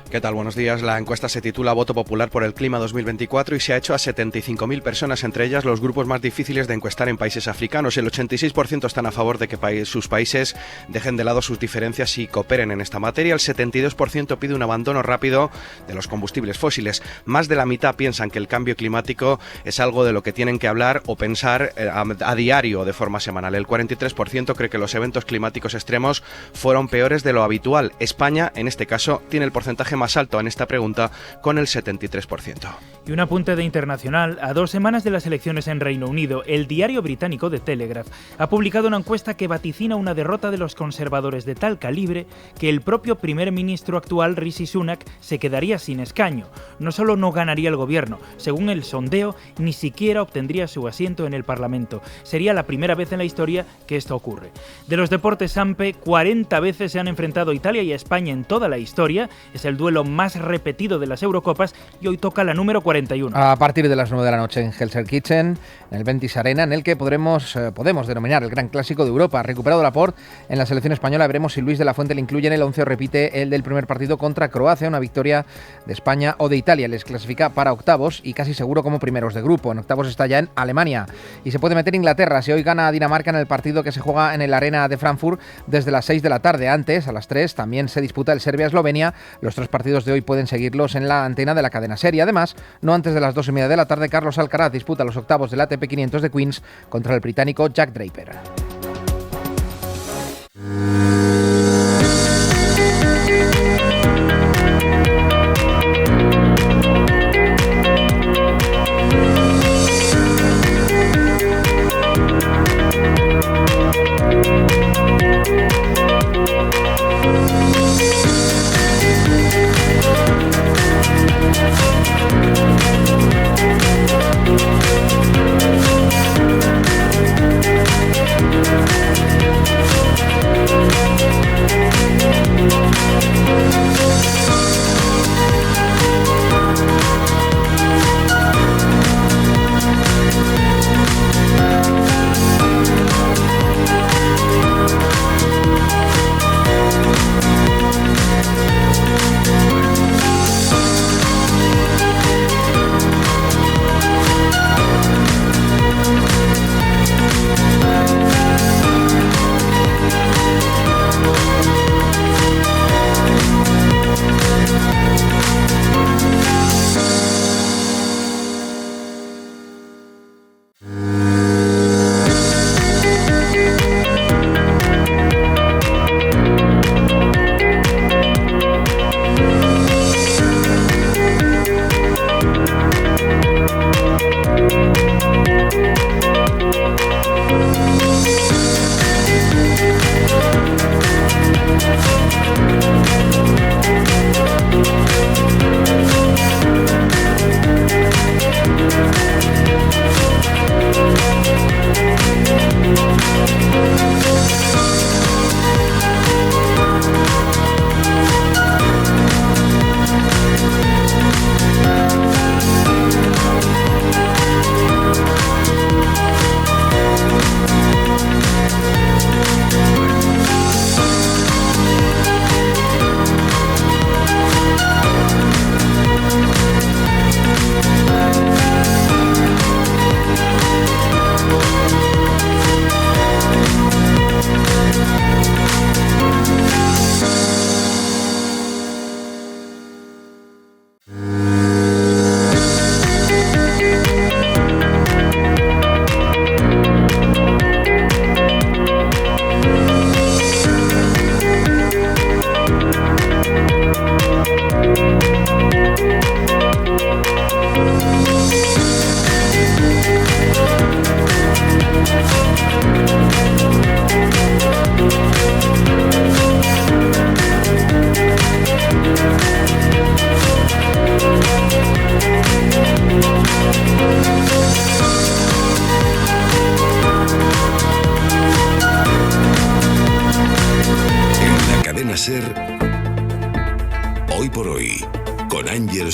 Speaker 14: ¿Qué tal? Buenos días. La encuesta se titula Voto Popular por el Clima 2024 y se ha hecho a 75.000 personas, entre ellas los grupos más difíciles de encuestar en países africanos. El 86% están a favor de que sus países dejen de lado sus diferencias y cooperen en esta materia. El 72% pide un abandono rápido de los combustibles fósiles. Más de la mitad piensan que el cambio climático es algo de lo que tienen que hablar o pensar a diario de forma semanal. El 43% cree que los eventos climáticos extremos fueron peores de lo habitual. España, en este caso, tiene el porcentaje más alto en esta pregunta, con el 73%.
Speaker 10: Y un apunte de internacional. A 2 semanas de las elecciones en Reino Unido, el diario británico The Telegraph ha publicado una encuesta que vaticina una derrota de los conservadores de tal calibre que el propio primer ministro actual, Rishi Sunak, se quedaría sin escaño. No solo no ganaría el gobierno, según el sondeo, ni siquiera obtendría su asiento en el Parlamento. Sería la primera vez en la historia que esto ocurre. De los deportes, Sampe, 40 veces se han enfrentado Italia y España en toda la historia. Es el duelo más repetido de las Eurocopas y hoy toca la número 41.
Speaker 15: A partir de las 9 de la noche en Gelsenkirchen, en el Ventis Arena, en el que podemos denominar el gran clásico de Europa. Recuperado Laporte en la selección española, veremos si Luis de la Fuente le incluye en el 11 o repite el del primer partido contra Croacia, una victoria de España o de Italia. Les clasifica para octavos y casi seguro como primeros de grupo. En octavos está ya en Alemania y se puede meter Inglaterra si hoy gana a Dinamarca en el partido que se juega en el Arena de Frankfurt desde las 6 de la tarde. Antes, a las 3, también se disputa el Serbia-Eslovenia. Los 3 partidos de hoy pueden seguirlos en la antena de la cadena SER. Y además, no antes de las 2:30 de la tarde, Carlos Alcaraz disputa los octavos del ATP 500 de Queens contra el británico Jack Draper.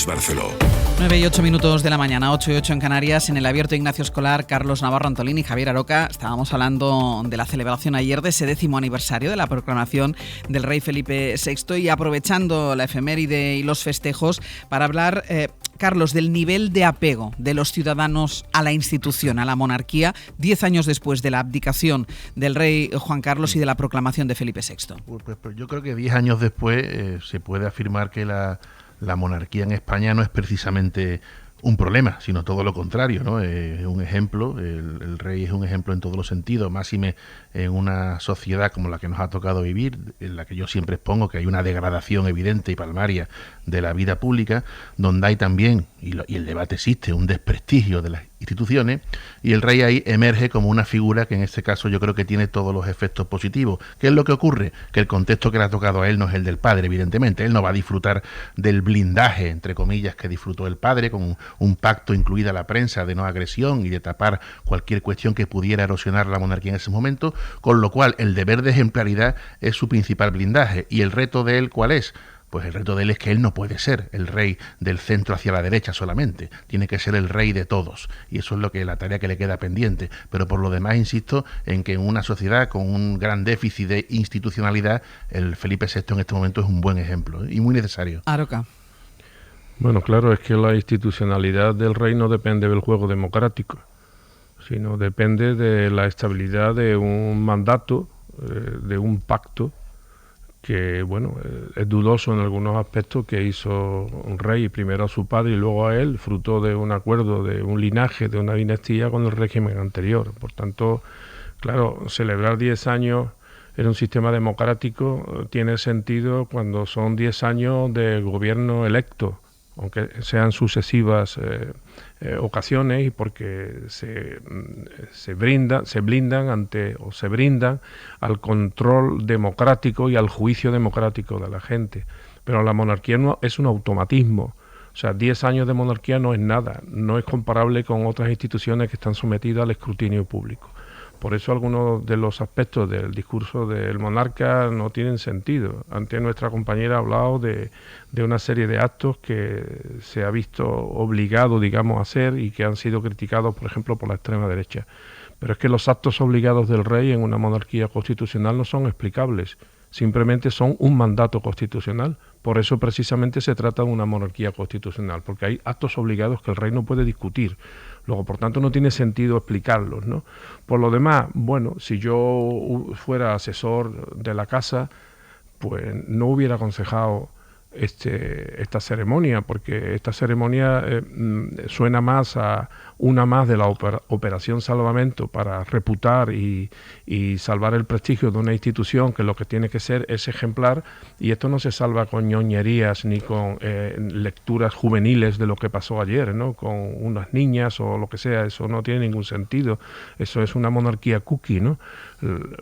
Speaker 7: Barceló.
Speaker 1: 9 y 8 minutos de la mañana, 8 y 8 en Canarias. En el abierto Ignacio Escolar, Carlos Navarro Antolín y Javier Aroca. Estábamos hablando de la celebración ayer de ese 10º aniversario de la proclamación del rey Felipe VI y aprovechando la efeméride y los festejos para hablar, Carlos, del nivel de apego de los ciudadanos a la institución, a la monarquía, 10 años después de la abdicación del rey Juan Carlos y de la proclamación de Felipe VI.
Speaker 6: Pues yo creo que 10 años después se puede afirmar que la monarquía en España no es precisamente un problema, sino todo lo contrario, ¿no? Es un ejemplo, el rey es un ejemplo en todos los sentidos, máxime en una sociedad como la que nos ha tocado vivir, en la que yo siempre expongo que hay una degradación evidente y palmaria de la vida pública, donde hay también, y el debate existe, un desprestigio de las instituciones, y el rey ahí emerge como una figura que en este caso yo creo que tiene todos los efectos positivos. ¿Qué es lo que ocurre? Que el contexto que le ha tocado a él no es el del padre, evidentemente. Él no va a disfrutar del blindaje, entre comillas, que disfrutó el padre, con un pacto, incluida la prensa, de no agresión y de tapar cualquier cuestión que pudiera erosionar la monarquía en ese momento, con lo cual el deber de ejemplaridad es su principal blindaje. ¿Y el reto de él cuál es? Pues el reto de él es que él no puede ser el rey del centro hacia la derecha solamente, tiene que ser el rey de todos, y eso es lo que la tarea que le queda pendiente. Pero por lo demás insisto en que en una sociedad con un gran déficit de institucionalidad, el Felipe VI en este momento es un buen ejemplo y muy necesario.
Speaker 1: Aroca.
Speaker 3: Bueno, claro, es que la institucionalidad del rey no depende del juego democrático, sino depende de la estabilidad de un mandato, de un pacto, que bueno, es dudoso en algunos aspectos, que hizo un rey primero a su padre y luego a él, fruto de un acuerdo, de un linaje, de una dinastía con el régimen anterior. Por tanto, claro, celebrar 10 años en un sistema democrático tiene sentido cuando son 10 años de gobierno electo, aunque sean sucesivas ocasiones, y porque se brindan al control democrático y al juicio democrático de la gente. Pero la monarquía no es un automatismo. O sea, 10 años de monarquía no es nada, no es comparable con otras instituciones que están sometidas al escrutinio público. Por eso algunos de los aspectos del discurso del monarca no tienen sentido. Antes nuestra compañera ha hablado de una serie de actos que se ha visto obligado, digamos, a hacer y que han sido criticados, por ejemplo, por la extrema derecha. Pero es que los actos obligados del rey en una monarquía constitucional no son explicables. Simplemente son un mandato constitucional. Por eso precisamente se trata de una monarquía constitucional, porque hay actos obligados que el rey no puede discutir. Luego, por tanto, no tiene sentido explicarlos, ¿no? Por lo demás, bueno, si yo fuera asesor de la casa, pues no hubiera aconsejado esta ceremonia, porque esta ceremonia suena más a una más de la Operación Salvamento para reputar y salvar el prestigio de una institución que lo que tiene que ser es ejemplar, y esto no se salva con ñoñerías ni con lecturas juveniles de lo que pasó ayer, ¿no? Con unas niñas o lo que sea. Eso no tiene ningún sentido. Eso es una monarquía cookie, ¿no?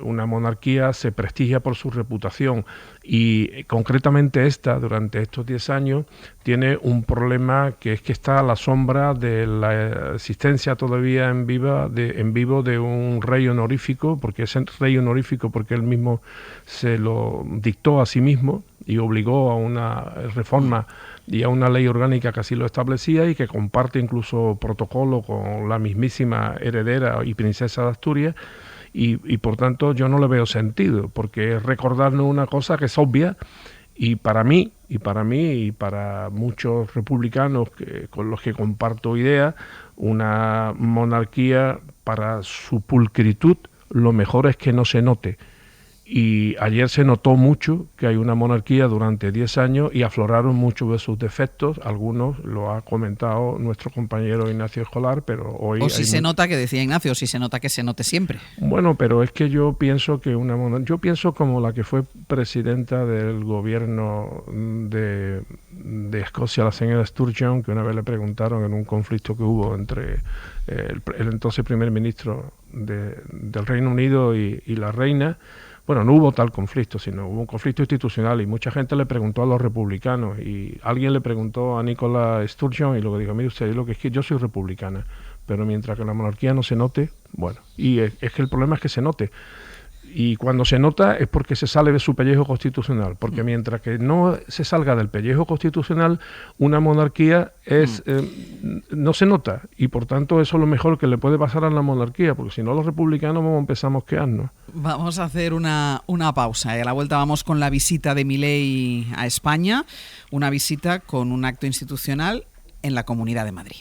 Speaker 3: Una monarquía se prestigia por su reputación, y concretamente esta, durante estos 10 años, tiene un problema, que es que está a la sombra de la existencia todavía en vivo de un rey honorífico, porque es rey honorífico porque él mismo se lo dictó a sí mismo y obligó a una reforma y a una ley orgánica que así lo establecía, y que comparte incluso protocolo con la mismísima heredera y princesa de Asturias. Y por tanto yo no le veo sentido, porque es recordarnos una cosa que es obvia, y para mí y para muchos republicanos con los que comparto ideas, una monarquía, para su pulcritud, lo mejor es que no se note. Y ayer se notó mucho que hay una monarquía durante 10 años y afloraron muchos de sus defectos. Algunos lo ha comentado nuestro compañero Ignacio Escolar, pero hoy...
Speaker 1: O si se nota, que decía Ignacio, si se nota, que se note siempre.
Speaker 3: Bueno, pero es que yo pienso que yo pienso como la que fue presidenta del gobierno de Escocia, la señora Sturgeon, que una vez le preguntaron en un conflicto que hubo entre el entonces primer ministro del Reino Unido y la reina. Bueno, no hubo tal conflicto, sino hubo un conflicto institucional, y mucha gente le preguntó a los republicanos, y alguien le preguntó a Nicola Sturgeon, y luego dijo: mire usted, lo que es que yo soy republicana, pero mientras que la monarquía no se note, bueno, y es que el problema es que se note. Y cuando se nota es porque se sale de su pellejo constitucional, porque mientras que no se salga del pellejo constitucional, una monarquía no se nota, y por tanto eso es lo mejor que le puede pasar a la monarquía, porque si no los republicanos vamos a empezar a mosquearnos.
Speaker 1: Vamos a hacer una pausa y a la vuelta vamos con la visita de Milei a España, una visita con un acto institucional en la Comunidad de Madrid.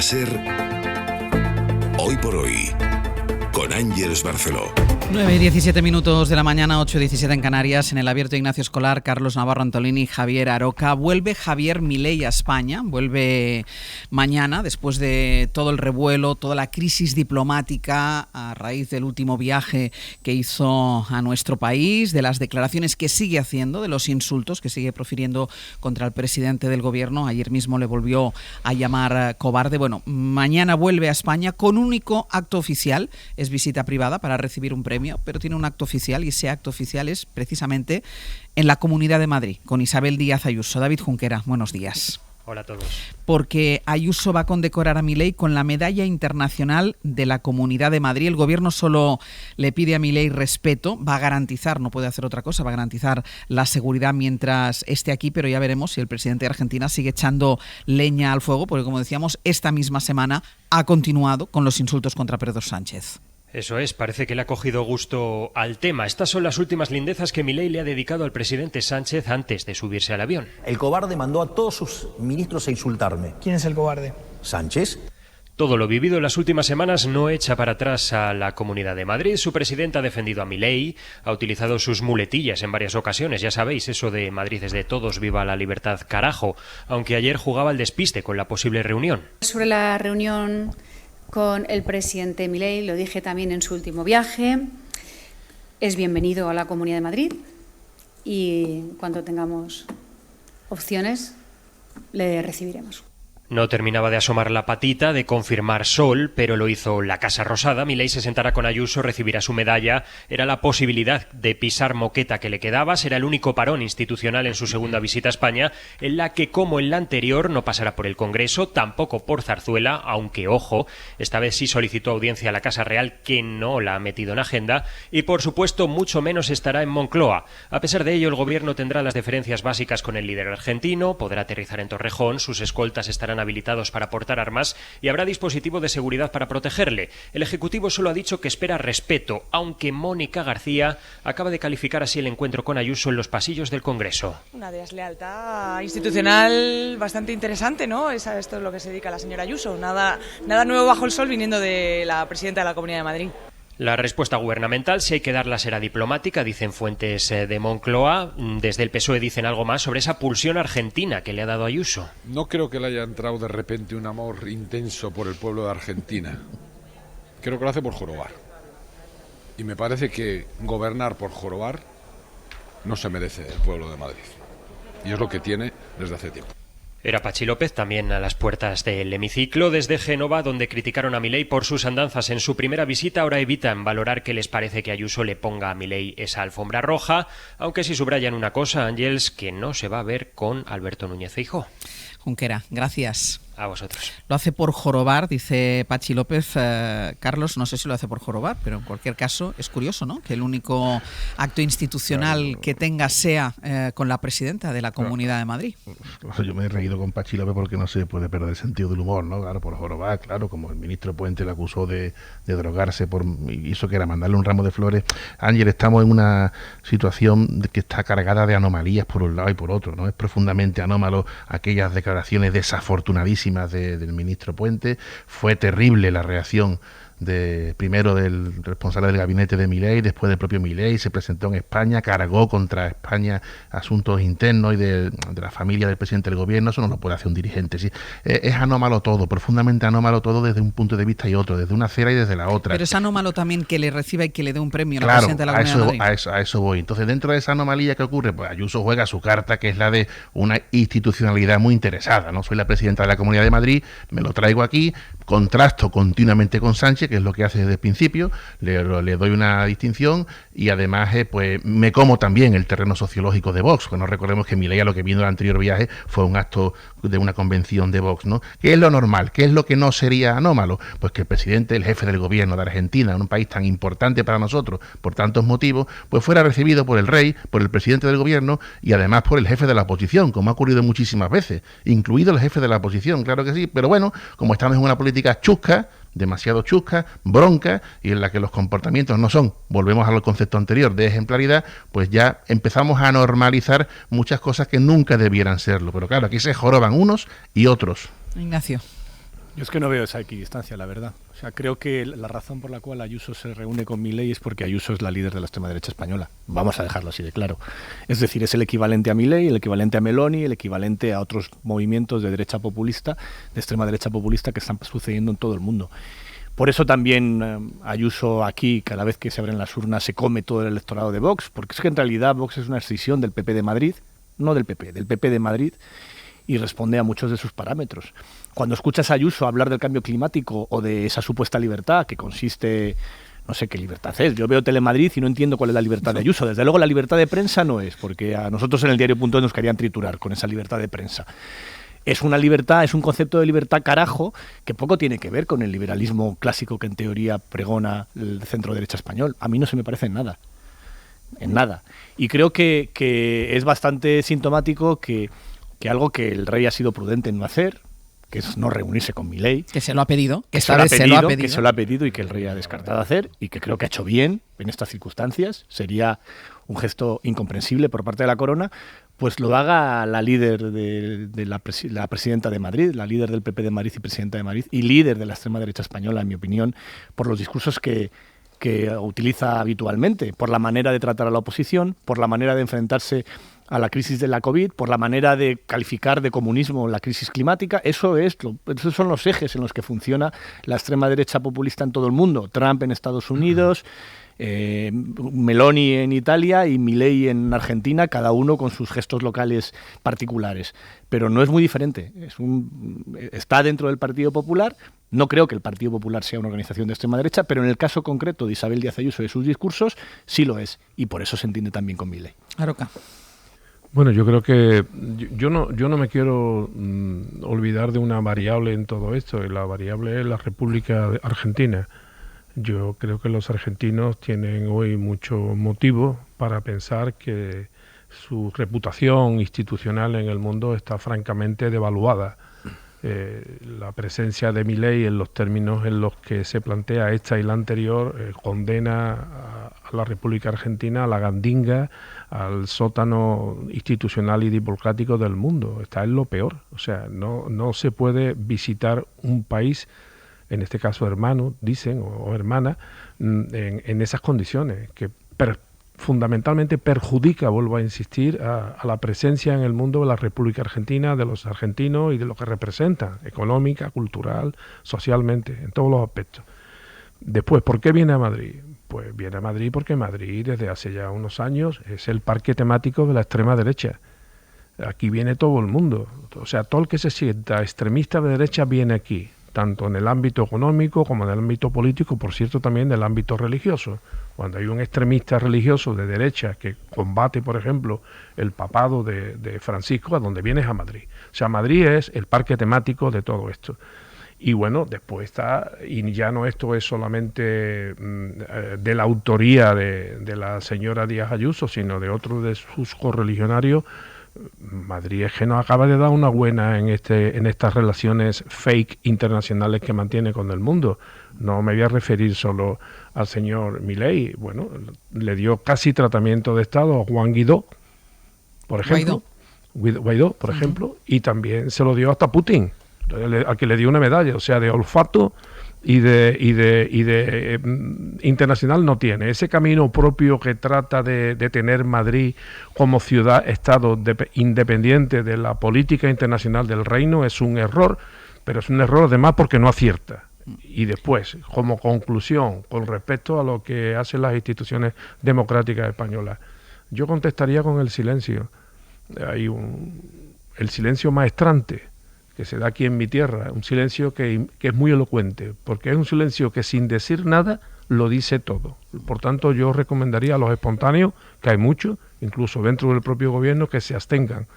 Speaker 7: SER, Hoy por Hoy, con Ángeles Barceló.
Speaker 1: 9:17 de la mañana, 8:17 en Canarias. En el Abierto Ignacio Escolar, Carlos Navarro Antolini y Javier Aroca. Vuelve Javier Milei a España, vuelve mañana, después de todo el revuelo, toda la crisis diplomática a raíz del último viaje que hizo a nuestro país, de las declaraciones que sigue haciendo, de los insultos que sigue profiriendo contra el presidente del gobierno. Ayer mismo le volvió a llamar cobarde. Bueno, mañana vuelve a España con un único acto oficial, es visita privada para recibir un premio, pero tiene un acto oficial, y ese acto oficial es precisamente en la Comunidad de Madrid, con Isabel Díaz Ayuso. David Junquera, buenos días.
Speaker 16: Hola a todos.
Speaker 1: Porque Ayuso va a condecorar a Milei con la Medalla Internacional de la Comunidad de Madrid. El gobierno solo le pide a Milei respeto, va a garantizar, no puede hacer otra cosa, va a garantizar la seguridad mientras esté aquí, pero ya veremos si el presidente de Argentina sigue echando leña al fuego, porque como decíamos, esta misma semana ha continuado con los insultos contra Pedro Sánchez.
Speaker 16: Eso es, parece que le ha cogido gusto al tema. Estas son las últimas lindezas que Milei le ha dedicado al presidente Sánchez antes de subirse al avión.
Speaker 17: El cobarde mandó a todos sus ministros a insultarme.
Speaker 18: ¿Quién es el cobarde?
Speaker 17: Sánchez.
Speaker 16: Todo lo vivido en las últimas semanas no echa para atrás a la Comunidad de Madrid. Su presidenta ha defendido a Milei, ha utilizado sus muletillas en varias ocasiones. Ya sabéis, eso de Madrid es de todos, viva la libertad, carajo. Aunque ayer jugaba al despiste con la posible reunión.
Speaker 17: Sobre la reunión con el presidente Milei, lo dije también en su último viaje, es bienvenido a la Comunidad de Madrid y cuando tengamos opciones le recibiremos.
Speaker 16: No terminaba de asomar la patita, de confirmar Sol, pero lo hizo la Casa Rosada. Milei se sentará con Ayuso, recibirá su medalla. Era la posibilidad de pisar moqueta que le quedaba. Será el único parón institucional en su segunda visita a España, en la que, como en la anterior, no pasará por el Congreso, tampoco por Zarzuela, aunque, ojo, esta vez sí solicitó audiencia a la Casa Real, que no la ha metido en agenda, y, por supuesto, mucho menos estará en Moncloa. A pesar de ello, el Gobierno tendrá las deferencias básicas con el líder argentino, podrá aterrizar en Torrejón, sus escoltas estarán habilitados para portar armas y habrá dispositivo de seguridad para protegerle. El Ejecutivo solo ha dicho que espera respeto, aunque Mónica García acaba de calificar así el encuentro con Ayuso en los pasillos del Congreso.
Speaker 18: Una deslealtad institucional bastante interesante, ¿no? Esto es lo que se dedica la señora Ayuso. Nada nuevo bajo el sol viniendo de la presidenta de la Comunidad de Madrid.
Speaker 16: La respuesta gubernamental, si hay que darla, será diplomática, dicen fuentes de Moncloa. Desde el PSOE dicen algo más sobre esa pulsión argentina que le ha dado Ayuso.
Speaker 19: No creo que le haya entrado de repente un amor intenso por el pueblo de Argentina. Creo que lo hace por jorobar. Y me parece que gobernar por jorobar no se merece el pueblo de Madrid. Y es lo que tiene desde hace tiempo.
Speaker 16: Era Patxi López también a las puertas del hemiciclo. Desde Génova, donde criticaron a Milei por sus andanzas en su primera visita, ahora evitan valorar qué les parece que Ayuso le ponga a Milei esa alfombra roja, aunque sí subrayan una cosa, Ángels, que no se va a ver con Alberto Núñez Feijóo.
Speaker 1: Junquera, gracias.
Speaker 16: A vosotros.
Speaker 1: Lo hace por jorobar, dice Patxi López. Carlos, no sé si lo hace por jorobar, pero en cualquier caso es curioso, ¿no? Que el único acto institucional que tenga sea con la presidenta de la Comunidad de Madrid.
Speaker 6: Yo me he reído con Patxi López porque no se puede perder el sentido del humor, ¿no? Claro, por jorobar, claro, como el ministro Puente le acusó de drogarse y eso que era mandarle un ramo de flores. Ángel, estamos en una situación que está cargada de anomalías por un lado y por otro, ¿no? Es profundamente anómalo aquellas declaraciones desafortunadísimas del ministro Puente. Fue terrible la reacción primero del responsable del gabinete de Milei, después del propio Milei. Se presentó en España, cargó contra España asuntos internos y de la familia del presidente del gobierno. Eso no lo puede hacer un dirigente. ¿Sí? Es anómalo todo, profundamente anómalo todo desde un punto de vista y otro, desde una acera y desde la otra.
Speaker 1: Pero es anómalo también que le reciba y que le dé un premio a la presidenta de la Comunidad de Madrid.
Speaker 6: A eso voy. Entonces, dentro de esa anomalía que ocurre, pues Ayuso juega su carta, que es la de una institucionalidad muy interesada, ¿no? Soy la presidenta de la Comunidad de Madrid, me lo traigo aquí, contrasto continuamente con Sánchez, que es lo que hace desde el principio, le doy una distinción y además pues me como también el terreno sociológico de Vox, pues no recordemos que Milei a lo que vino en el anterior viaje fue un acto de una convención de Vox, ¿no? ¿Qué es lo normal? ¿Qué es lo que no sería anómalo? Pues que el presidente, el jefe del gobierno de Argentina, un país tan importante para nosotros por tantos motivos, pues fuera recibido por el rey, por el presidente del gobierno y además por el jefe de la oposición, como ha ocurrido muchísimas veces, incluido el jefe de la oposición, claro que sí, pero bueno, como estamos en una política chusca, demasiado chusca, bronca, y en la que los comportamientos no son, volvemos al concepto anterior de ejemplaridad, pues ya empezamos a normalizar muchas cosas que nunca debieran serlo. Pero claro, aquí se joroban unos y otros.
Speaker 1: Ignacio.
Speaker 4: Yo es que no veo esa equidistancia, la verdad. O sea, creo que la razón por la cual Ayuso se reúne con Milei es porque Ayuso es la líder de la extrema derecha española. Vamos a dejarlo así de claro. Es decir, es el equivalente a Milei, el equivalente a Meloni, el equivalente a otros movimientos de derecha populista, de extrema derecha populista que están sucediendo en todo el mundo. Por eso también Ayuso aquí, cada vez que se abren las urnas, se come todo el electorado de Vox, porque es que en realidad Vox es una escisión del PP de Madrid, no del PP, del PP de Madrid, y responde a muchos de sus parámetros. Cuando escuchas a Ayuso hablar del cambio climático o de esa supuesta libertad que consiste, no sé qué libertad es, yo veo Telemadrid y no entiendo cuál es la libertad de Ayuso. Desde luego la libertad de prensa no es, porque a nosotros en el diario.es nos querían triturar con esa libertad de prensa. Es una libertad, es un concepto de libertad carajo que poco tiene que ver con el liberalismo clásico que en teoría pregona el centro derecha español. A mí no se me parece en nada. En nada. Y creo que es bastante sintomático que algo que el rey ha sido prudente en no hacer, que es no reunirse con Milei.
Speaker 1: Que se lo ha pedido.
Speaker 4: Que se lo ha pedido y que el rey ha descartado hacer y que creo que ha hecho bien en estas circunstancias. Sería un gesto incomprensible por parte de la corona, pues lo haga la líder de la presidenta de Madrid, la líder del PP de Madrid y presidenta de Madrid, y líder de la extrema derecha española, en mi opinión, por los discursos que utiliza habitualmente, por la manera de tratar a la oposición, por la manera de enfrentarse a la crisis de la COVID, por la manera de calificar de comunismo la crisis climática. Esos son los ejes en los que funciona la extrema derecha populista en todo el mundo. Trump en Estados Unidos, Meloni en Italia y Milei en Argentina, cada uno con sus gestos locales particulares. Pero no es muy diferente. Está dentro del Partido Popular. No creo que el Partido Popular sea una organización de extrema derecha, pero en el caso concreto de Isabel Díaz Ayuso y de sus discursos, sí lo es. Y por eso se entiende también con Milei.
Speaker 1: Aroca.
Speaker 3: Bueno, yo creo que yo no me quiero olvidar de una variable en todo esto, y la variable es la República Argentina. Yo creo que los argentinos tienen hoy mucho motivo para pensar que su reputación institucional en el mundo está francamente devaluada. La presencia de Milei en los términos en los que se plantea esta y la anterior condena a la República Argentina a la gandinga, al sótano institucional y democrático del mundo. Está en lo peor. O sea, no se puede visitar un país, en este caso hermano, dicen, o hermana, en esas condiciones, que fundamentalmente perjudica, vuelvo a insistir, a la presencia en el mundo de la República Argentina, de los argentinos y de lo que representan, económica, cultural, socialmente, en todos los aspectos. Después, ¿por qué viene a Madrid? Pues viene a Madrid porque Madrid desde hace ya unos años es el parque temático de la extrema derecha. Aquí viene todo el mundo, o sea, todo el que se sienta extremista de derecha viene aquí, tanto en el ámbito económico como en el ámbito político, por cierto también en el ámbito religioso. Cuando hay un extremista religioso de derecha que combate, por ejemplo, el papado de Francisco, a donde vienes a Madrid. O sea, Madrid es el parque temático de todo esto. Y bueno, después está, y ya no esto es solamente de la autoría de la señora Díaz Ayuso, sino de otros de sus correligionarios. Madrid es que nos acaba de dar una buena en estas relaciones fake internacionales que mantiene con el mundo. No me voy a referir solo al señor Milei. Bueno, le dio casi tratamiento de Estado a Juan Guaidó, por ejemplo. Guaidó, por ejemplo, y también se lo dio hasta Putin, al que le dio una medalla, o sea, de olfato y de internacional no tiene. Ese camino propio que trata de tener Madrid como ciudad-estado independiente de la política internacional del reino es un error, pero es un error además porque no acierta. Y después, como conclusión, con respecto a lo que hacen las instituciones democráticas españolas, yo contestaría con el silencio. Hay el silencio maestrante que se da aquí en mi tierra, un silencio que es muy elocuente, porque es un silencio que sin decir nada lo dice todo. Por tanto, yo recomendaría a los espontáneos, que hay muchos, incluso dentro del propio gobierno, que se abstengan,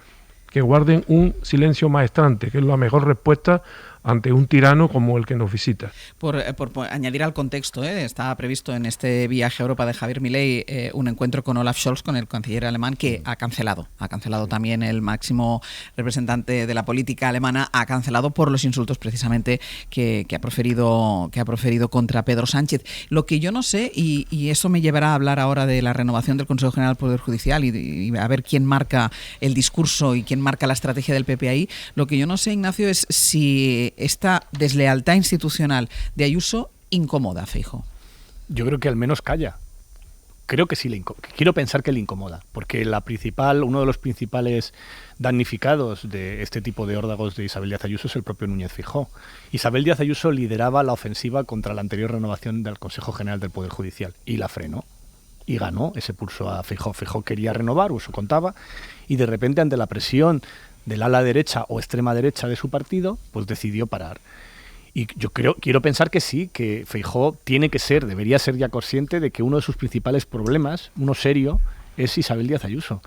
Speaker 3: que guarden un silencio maestrante, que es la mejor respuesta ante un tirano como el que nos visita.
Speaker 1: Por añadir al contexto, está previsto en este viaje a Europa de Javier Milei un encuentro con Olaf Scholz, con el canciller alemán, que ha cancelado también el máximo representante de la política alemana, ha cancelado por los insultos precisamente que ha proferido contra Pedro Sánchez. Lo que yo no sé, y eso me llevará a hablar ahora de la renovación del Consejo General del Poder Judicial y a ver quién marca el discurso y quién marca la estrategia del PP ahí, lo que yo no sé, Ignacio, es si esta deslealtad institucional de Ayuso incomoda a Feijóo.
Speaker 4: Yo creo que al menos calla. Creo que sí quiero pensar que le incomoda, porque uno de los principales damnificados de este tipo de órdagos de Isabel Díaz Ayuso es el propio Núñez Feijóo. Isabel Díaz Ayuso lideraba la ofensiva contra la anterior renovación del Consejo General del Poder Judicial y la frenó. Y ganó ese pulso a Feijóo. Feijóo quería renovar, o eso contaba, y de repente ante la presión del ala derecha o extrema derecha de su partido, pues decidió parar. Y yo quiero pensar que sí, que Feijóo debería ser ya consciente de que uno de sus principales problemas, uno serio, es Isabel Díaz Ayuso.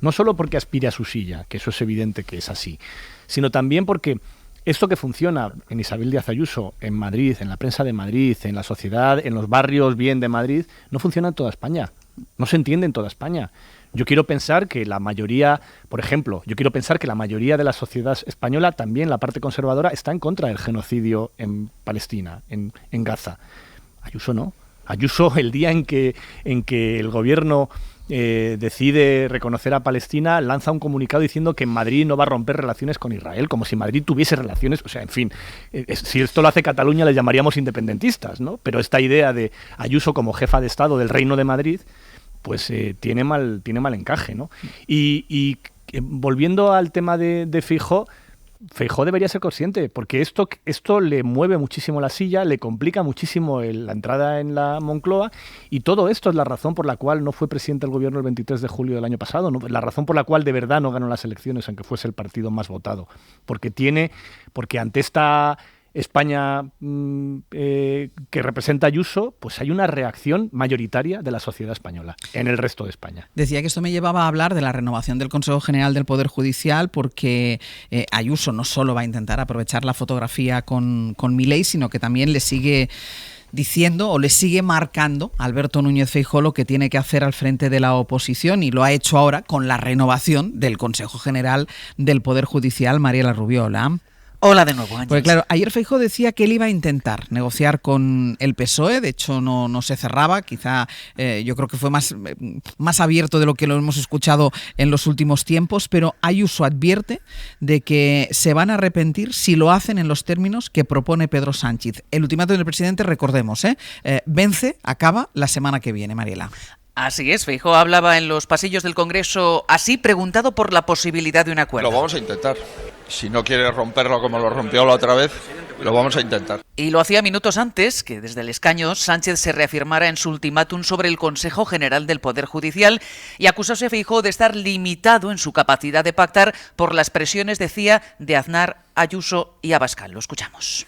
Speaker 4: No solo porque aspire a su silla, que eso es evidente que es así, sino también porque esto que funciona en Isabel Díaz Ayuso, en Madrid, en la prensa de Madrid, en la sociedad, en los barrios bien de Madrid, no funciona en toda España. No se entiende en toda España. Yo quiero pensar que la mayoría, por ejemplo, de la sociedad española, también la parte conservadora, está en contra del genocidio en Palestina, en Gaza. Ayuso no. Ayuso, el día en que el gobierno decide reconocer a Palestina, lanza un comunicado diciendo que Madrid no va a romper relaciones con Israel, como si Madrid tuviese relaciones, o sea, en fin, si esto lo hace Cataluña les llamaríamos independentistas, ¿no? Pero esta idea de Ayuso como jefa de Estado del Reino de Madrid, pues tiene mal encaje, ¿no? Y volviendo al tema de Feijóo debería ser consciente, porque esto le mueve muchísimo la silla, le complica muchísimo la entrada en la Moncloa, y todo esto es la razón por la cual no fue presidente del gobierno el 23 de julio del año pasado, ¿no? La razón por la cual de verdad no ganó las elecciones, aunque fuese el partido más votado, porque ante esta España que representa Ayuso, pues hay una reacción mayoritaria de la sociedad española en el resto de España.
Speaker 1: Decía que esto me llevaba a hablar de la renovación del Consejo General del Poder Judicial, porque Ayuso no solo va a intentar aprovechar la fotografía con Milei, sino que también le sigue diciendo o le sigue marcando a Alberto Núñez Feijóo lo que tiene que hacer al frente de la oposición, y lo ha hecho ahora con la renovación del Consejo General del Poder Judicial. Mariela Rubiola.
Speaker 20: Hola de nuevo, Ángeles.
Speaker 1: Porque claro, ayer Feijóo decía que él iba a intentar negociar con el PSOE, de hecho no se cerraba, quizá yo creo que fue más abierto de lo que lo hemos escuchado en los últimos tiempos, pero Ayuso advierte de que se van a arrepentir si lo hacen en los términos que propone Pedro Sánchez. El ultimátum del presidente, recordemos, acaba la semana que viene, Mariela.
Speaker 20: Así es, Feijóo hablaba en los pasillos del Congreso así, preguntado por la posibilidad de un acuerdo.
Speaker 21: Lo vamos a intentar. Si no quiere romperlo como lo rompió la otra vez, lo vamos a intentar.
Speaker 20: Y lo hacía minutos antes que desde el escaño Sánchez se reafirmara en su ultimátum sobre el Consejo General del Poder Judicial y acusase a Feijóo de estar limitado en su capacidad de pactar por las presiones, decía, de Aznar, Ayuso y Abascal. Lo escuchamos.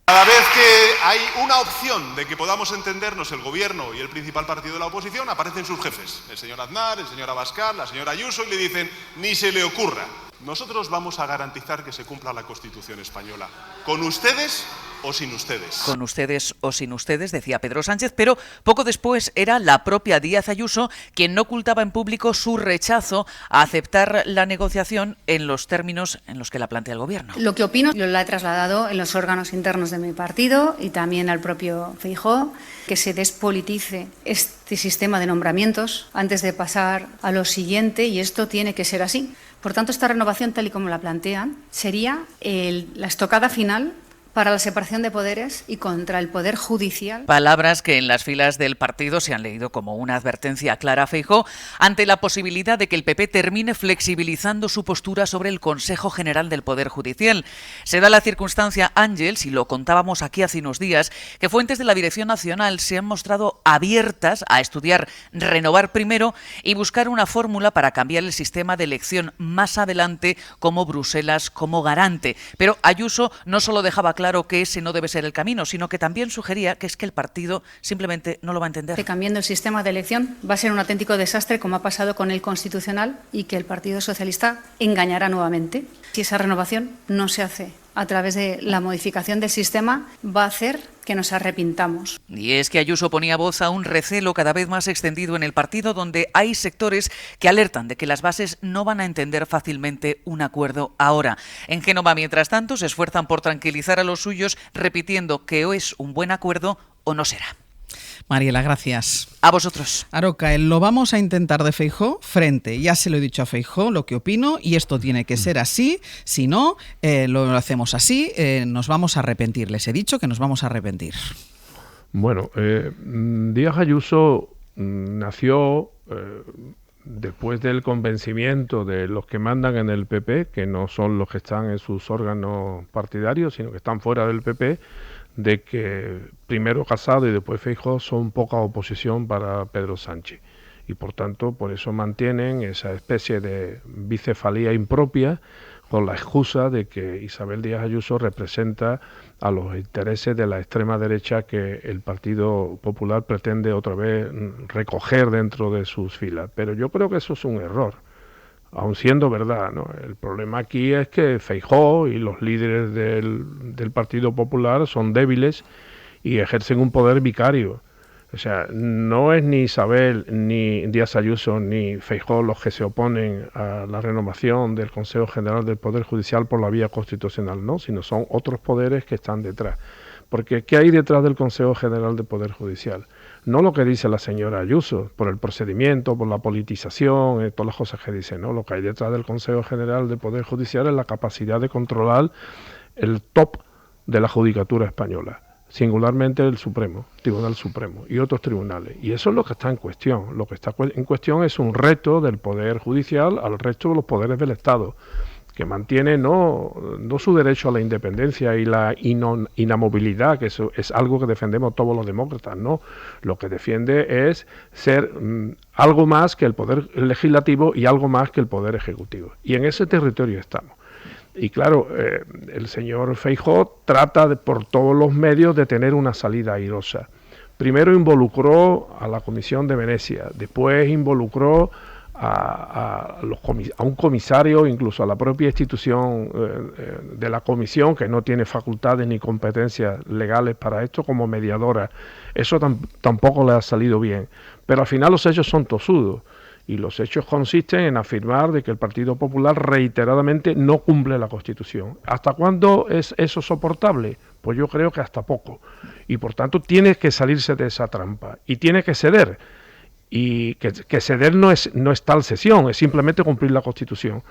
Speaker 22: Cada vez que hay una opción de que podamos entendernos el gobierno y el principal partido de la oposición, aparecen sus jefes, el señor Aznar, el señor Abascal, la señora Ayuso, y le dicen, ni se le ocurra. Nosotros vamos a garantizar que se cumpla la Constitución española, con ustedes o sin ustedes.
Speaker 20: Con ustedes o sin ustedes, decía Pedro Sánchez, pero poco después era la propia Díaz Ayuso quien no ocultaba en público su rechazo a aceptar la negociación en los términos en los que la plantea el gobierno.
Speaker 17: Lo que opino lo he trasladado en los órganos internos de mi partido y también al propio Feijóo, que se despolitice este sistema de nombramientos antes de pasar a lo siguiente, y esto tiene que ser así. Por tanto, esta renovación, tal y como la plantean, sería la estocada final para la separación de poderes y contra el Poder Judicial.
Speaker 20: Palabras que en las filas del partido se han leído como una advertencia clara a Feijóo ante la posibilidad de que el PP termine flexibilizando su postura sobre el Consejo General del Poder Judicial. Se da la circunstancia, Ángels, y lo contábamos aquí hace unos días, que fuentes de la Dirección Nacional se han mostrado abiertas a estudiar renovar primero y buscar una fórmula para cambiar el sistema de elección más adelante, como Bruselas como garante. Pero Ayuso no solo dejaba claro que ese no debe ser el camino, sino que también sugería que es que el partido simplemente no lo va a entender.
Speaker 17: Que cambiando el sistema de elección va a ser un auténtico desastre, como ha pasado con el Constitucional, y que el Partido Socialista engañará nuevamente. Si esa renovación no se hace a través de la modificación del sistema, va a hacer que nos arrepintamos.
Speaker 20: Y es que Ayuso ponía voz a un recelo cada vez más extendido en el partido, donde hay sectores que alertan de que las bases no van a entender fácilmente un acuerdo ahora. En Génova, mientras tanto, se esfuerzan por tranquilizar a los suyos, repitiendo que o es un buen acuerdo o no será.
Speaker 1: Mariela, gracias.
Speaker 20: A vosotros.
Speaker 1: Aroca, lo vamos a intentar de Feijóo frente. Ya se lo he dicho a Feijóo lo que opino, y esto tiene que ser así. Si no, lo hacemos así, nos vamos a arrepentir. Les he dicho que nos vamos a arrepentir.
Speaker 3: Bueno, Díaz Ayuso nació después del convencimiento de los que mandan en el PP, que no son los que están en sus órganos partidarios, sino que están fuera del PP, de que primero Casado y después Feijóo son poca oposición para Pedro Sánchez, y por tanto por eso mantienen esa especie de bicefalía impropia, con la excusa de que Isabel Díaz Ayuso representa a los intereses de la extrema derecha que el Partido Popular pretende otra vez recoger dentro de sus filas. Pero yo creo que eso es un error, aun siendo verdad, ¿no? El problema aquí es que Feijóo y los líderes del Partido Popular son débiles y ejercen un poder vicario. O sea, no es ni Isabel, ni Díaz Ayuso, ni Feijóo los que se oponen a la renovación del Consejo General del Poder Judicial por la vía constitucional, no, sino son otros poderes que están detrás. Porque ¿qué hay detrás del Consejo General del Poder Judicial? no lo que dice la señora Ayuso, por el procedimiento, por la politización, todas las cosas que dice, ¿no? Lo que hay detrás del Consejo General del Poder Judicial es la capacidad de controlar el top de la judicatura española, singularmente el Supremo, Tribunal Supremo y otros tribunales. Y eso es lo que está en cuestión. Lo que está en cuestión es un reto del Poder Judicial al resto de los poderes del Estado, que mantiene no su derecho a la independencia y la inamovilidad, que eso es algo que defendemos todos los demócratas, no. Lo que defiende es ser algo más que el Poder Legislativo y algo más que el Poder Ejecutivo. Y en ese territorio estamos. Y claro, el señor Feijóo trata por todos los medios de tener una salida airosa. Primero involucró a la Comisión de Venecia, después involucró a un comisario, incluso a la propia institución de la comisión, que no tiene facultades ni competencias legales para esto, como mediadora. Eso tampoco le ha salido bien. Pero al final los hechos son tosudos. Y los hechos consisten en afirmar de que el Partido Popular reiteradamente no cumple la Constitución. ¿Hasta cuándo es eso soportable? Pues yo creo que hasta poco. Y por tanto tiene que salirse de esa trampa. Y tiene que ceder. Y que ceder no es tal cesión, es simplemente cumplir la Constitución.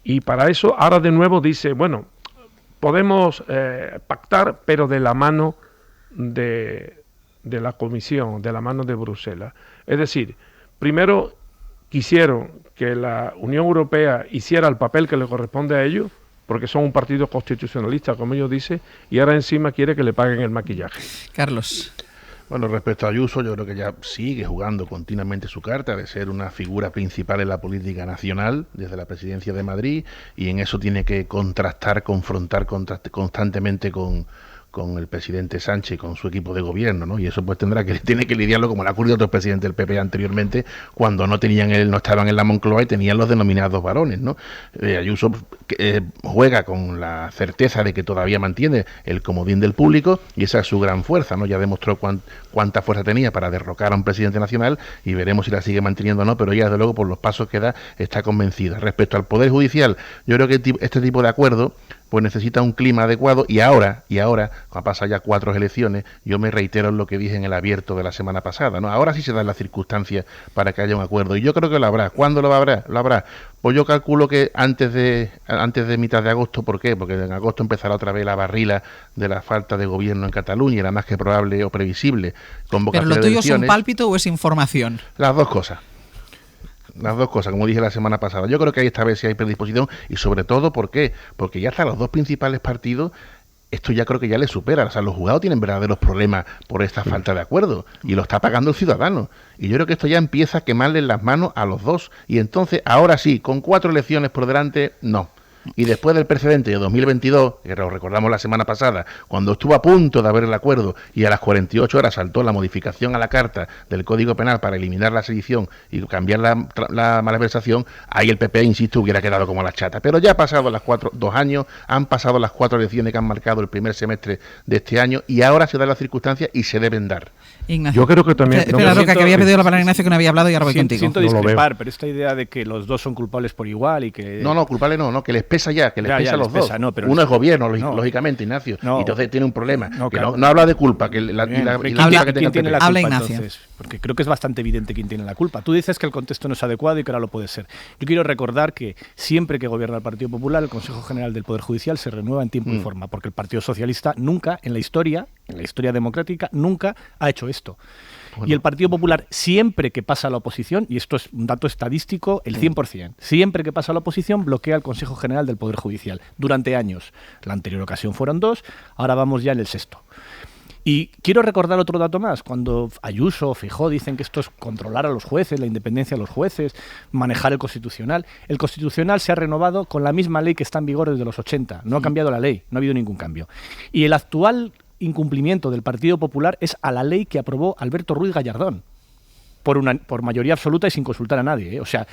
Speaker 3: Y para eso ahora de nuevo dice, bueno, podemos pactar, pero de la mano de la Comisión, de la mano de Bruselas. Es decir, primero quisieron que la Unión Europea hiciera el papel que le corresponde a ellos, porque son un partido constitucionalista, como ellos dicen, y ahora encima quiere que le paguen el maquillaje.
Speaker 1: Carlos.
Speaker 6: Bueno, respecto a Ayuso, yo creo que ya sigue jugando continuamente su carta de ser una figura principal en la política nacional desde la presidencia de Madrid, y en eso tiene que confrontar constantemente con el presidente Sánchez y con su equipo de gobierno, ¿no? Y eso pues tiene que lidiarlo como le ha ocurrido a otros presidentes del PP anteriormente, cuando no estaban en la Moncloa y tenían los denominados varones, ¿no? Ayuso juega con la certeza de que todavía mantiene el comodín del público, y esa es su gran fuerza, ¿no? Ya demostró cuánta fuerza tenía para derrocar a un presidente nacional, y veremos si la sigue manteniendo o no, pero ella desde luego por los pasos que da está convencida. Respecto al Poder Judicial, yo creo que este tipo de acuerdo pues necesita un clima adecuado, y ahora, cuando pasan ya 4 elecciones, yo me reitero en lo que dije en el abierto de la semana pasada, ¿no? Ahora sí se dan las circunstancias para que haya un acuerdo, y yo creo que lo habrá. ¿Cuándo lo habrá? Lo habrá. Pues yo calculo que antes de mitad de agosto. ¿Por qué? Porque en agosto empezará otra vez la barrila de la falta de gobierno en Cataluña, era más que probable o previsible.
Speaker 1: ¿Pero lo tuyo es un pálpito o es información?
Speaker 6: Las dos cosas. Las dos cosas, como dije la semana pasada. Yo creo que esta vez sí hay predisposición, y sobre todo, ¿por qué? Porque ya hasta los dos principales partidos, esto ya creo que ya les supera. O sea, los juzgados tienen verdaderos problemas por esta falta de acuerdo, y lo está pagando el ciudadano. Y yo creo que esto ya empieza a quemarles las manos a los dos. Y entonces, ahora sí, con 4 elecciones por delante, no. Y después del precedente de 2022, que lo recordamos la semana pasada, cuando estuvo a punto de haber el acuerdo y a las 48 horas saltó la modificación a la Carta del Código Penal para eliminar la sedición y cambiar la malversación, ahí el PP, insisto, hubiera quedado como la chata. Pero ya ha pasado 2 años, han pasado las 4 elecciones que han marcado el primer semestre de este año, y ahora se dan las circunstancias y se deben dar.
Speaker 1: Ignacio.
Speaker 3: Yo creo que también...
Speaker 1: Espera, Roca, que había pedido la palabra Ignacio, que no había hablado, y ahora voy contigo.
Speaker 4: Siento discrepar, pero esta idea de que los dos son culpables por igual y que...
Speaker 6: No, culpable no, que les pesa ya, que les pesa a los dos.
Speaker 4: Pero
Speaker 6: uno es gobierno, lógicamente, Ignacio, y entonces tiene un problema.
Speaker 4: Claro.
Speaker 6: No habla de culpa, que
Speaker 4: ¿quién tiene la culpa,
Speaker 1: Ignacio.
Speaker 4: entonces? Porque creo que es bastante evidente quién tiene la culpa. Tú dices que el contexto no es adecuado y que ahora lo puede ser. Yo quiero recordar que siempre que gobierna el Partido Popular, el Consejo General del Poder Judicial se renueva en tiempo y forma, porque el Partido Socialista nunca, en la historia democrática, nunca ha hecho esto. Bueno. Y el Partido Popular, siempre que pasa a la oposición, y esto es un dato estadístico, el 100%, siempre que pasa a la oposición, bloquea el Consejo General del Poder Judicial, durante años. La anterior ocasión fueron 2, ahora vamos ya en el 6º. Y quiero recordar otro dato más. Cuando Ayuso o Feijóo dicen que esto es controlar a los jueces, la independencia de los jueces, manejar el Constitucional se ha renovado con la misma ley que está en vigor desde los 80. No ha cambiado la ley, no ha habido ningún cambio. Y el actual incumplimiento del Partido Popular es a la ley que aprobó Alberto Ruiz Gallardón, por mayoría absoluta y sin consultar a nadie, ¿eh? O sea,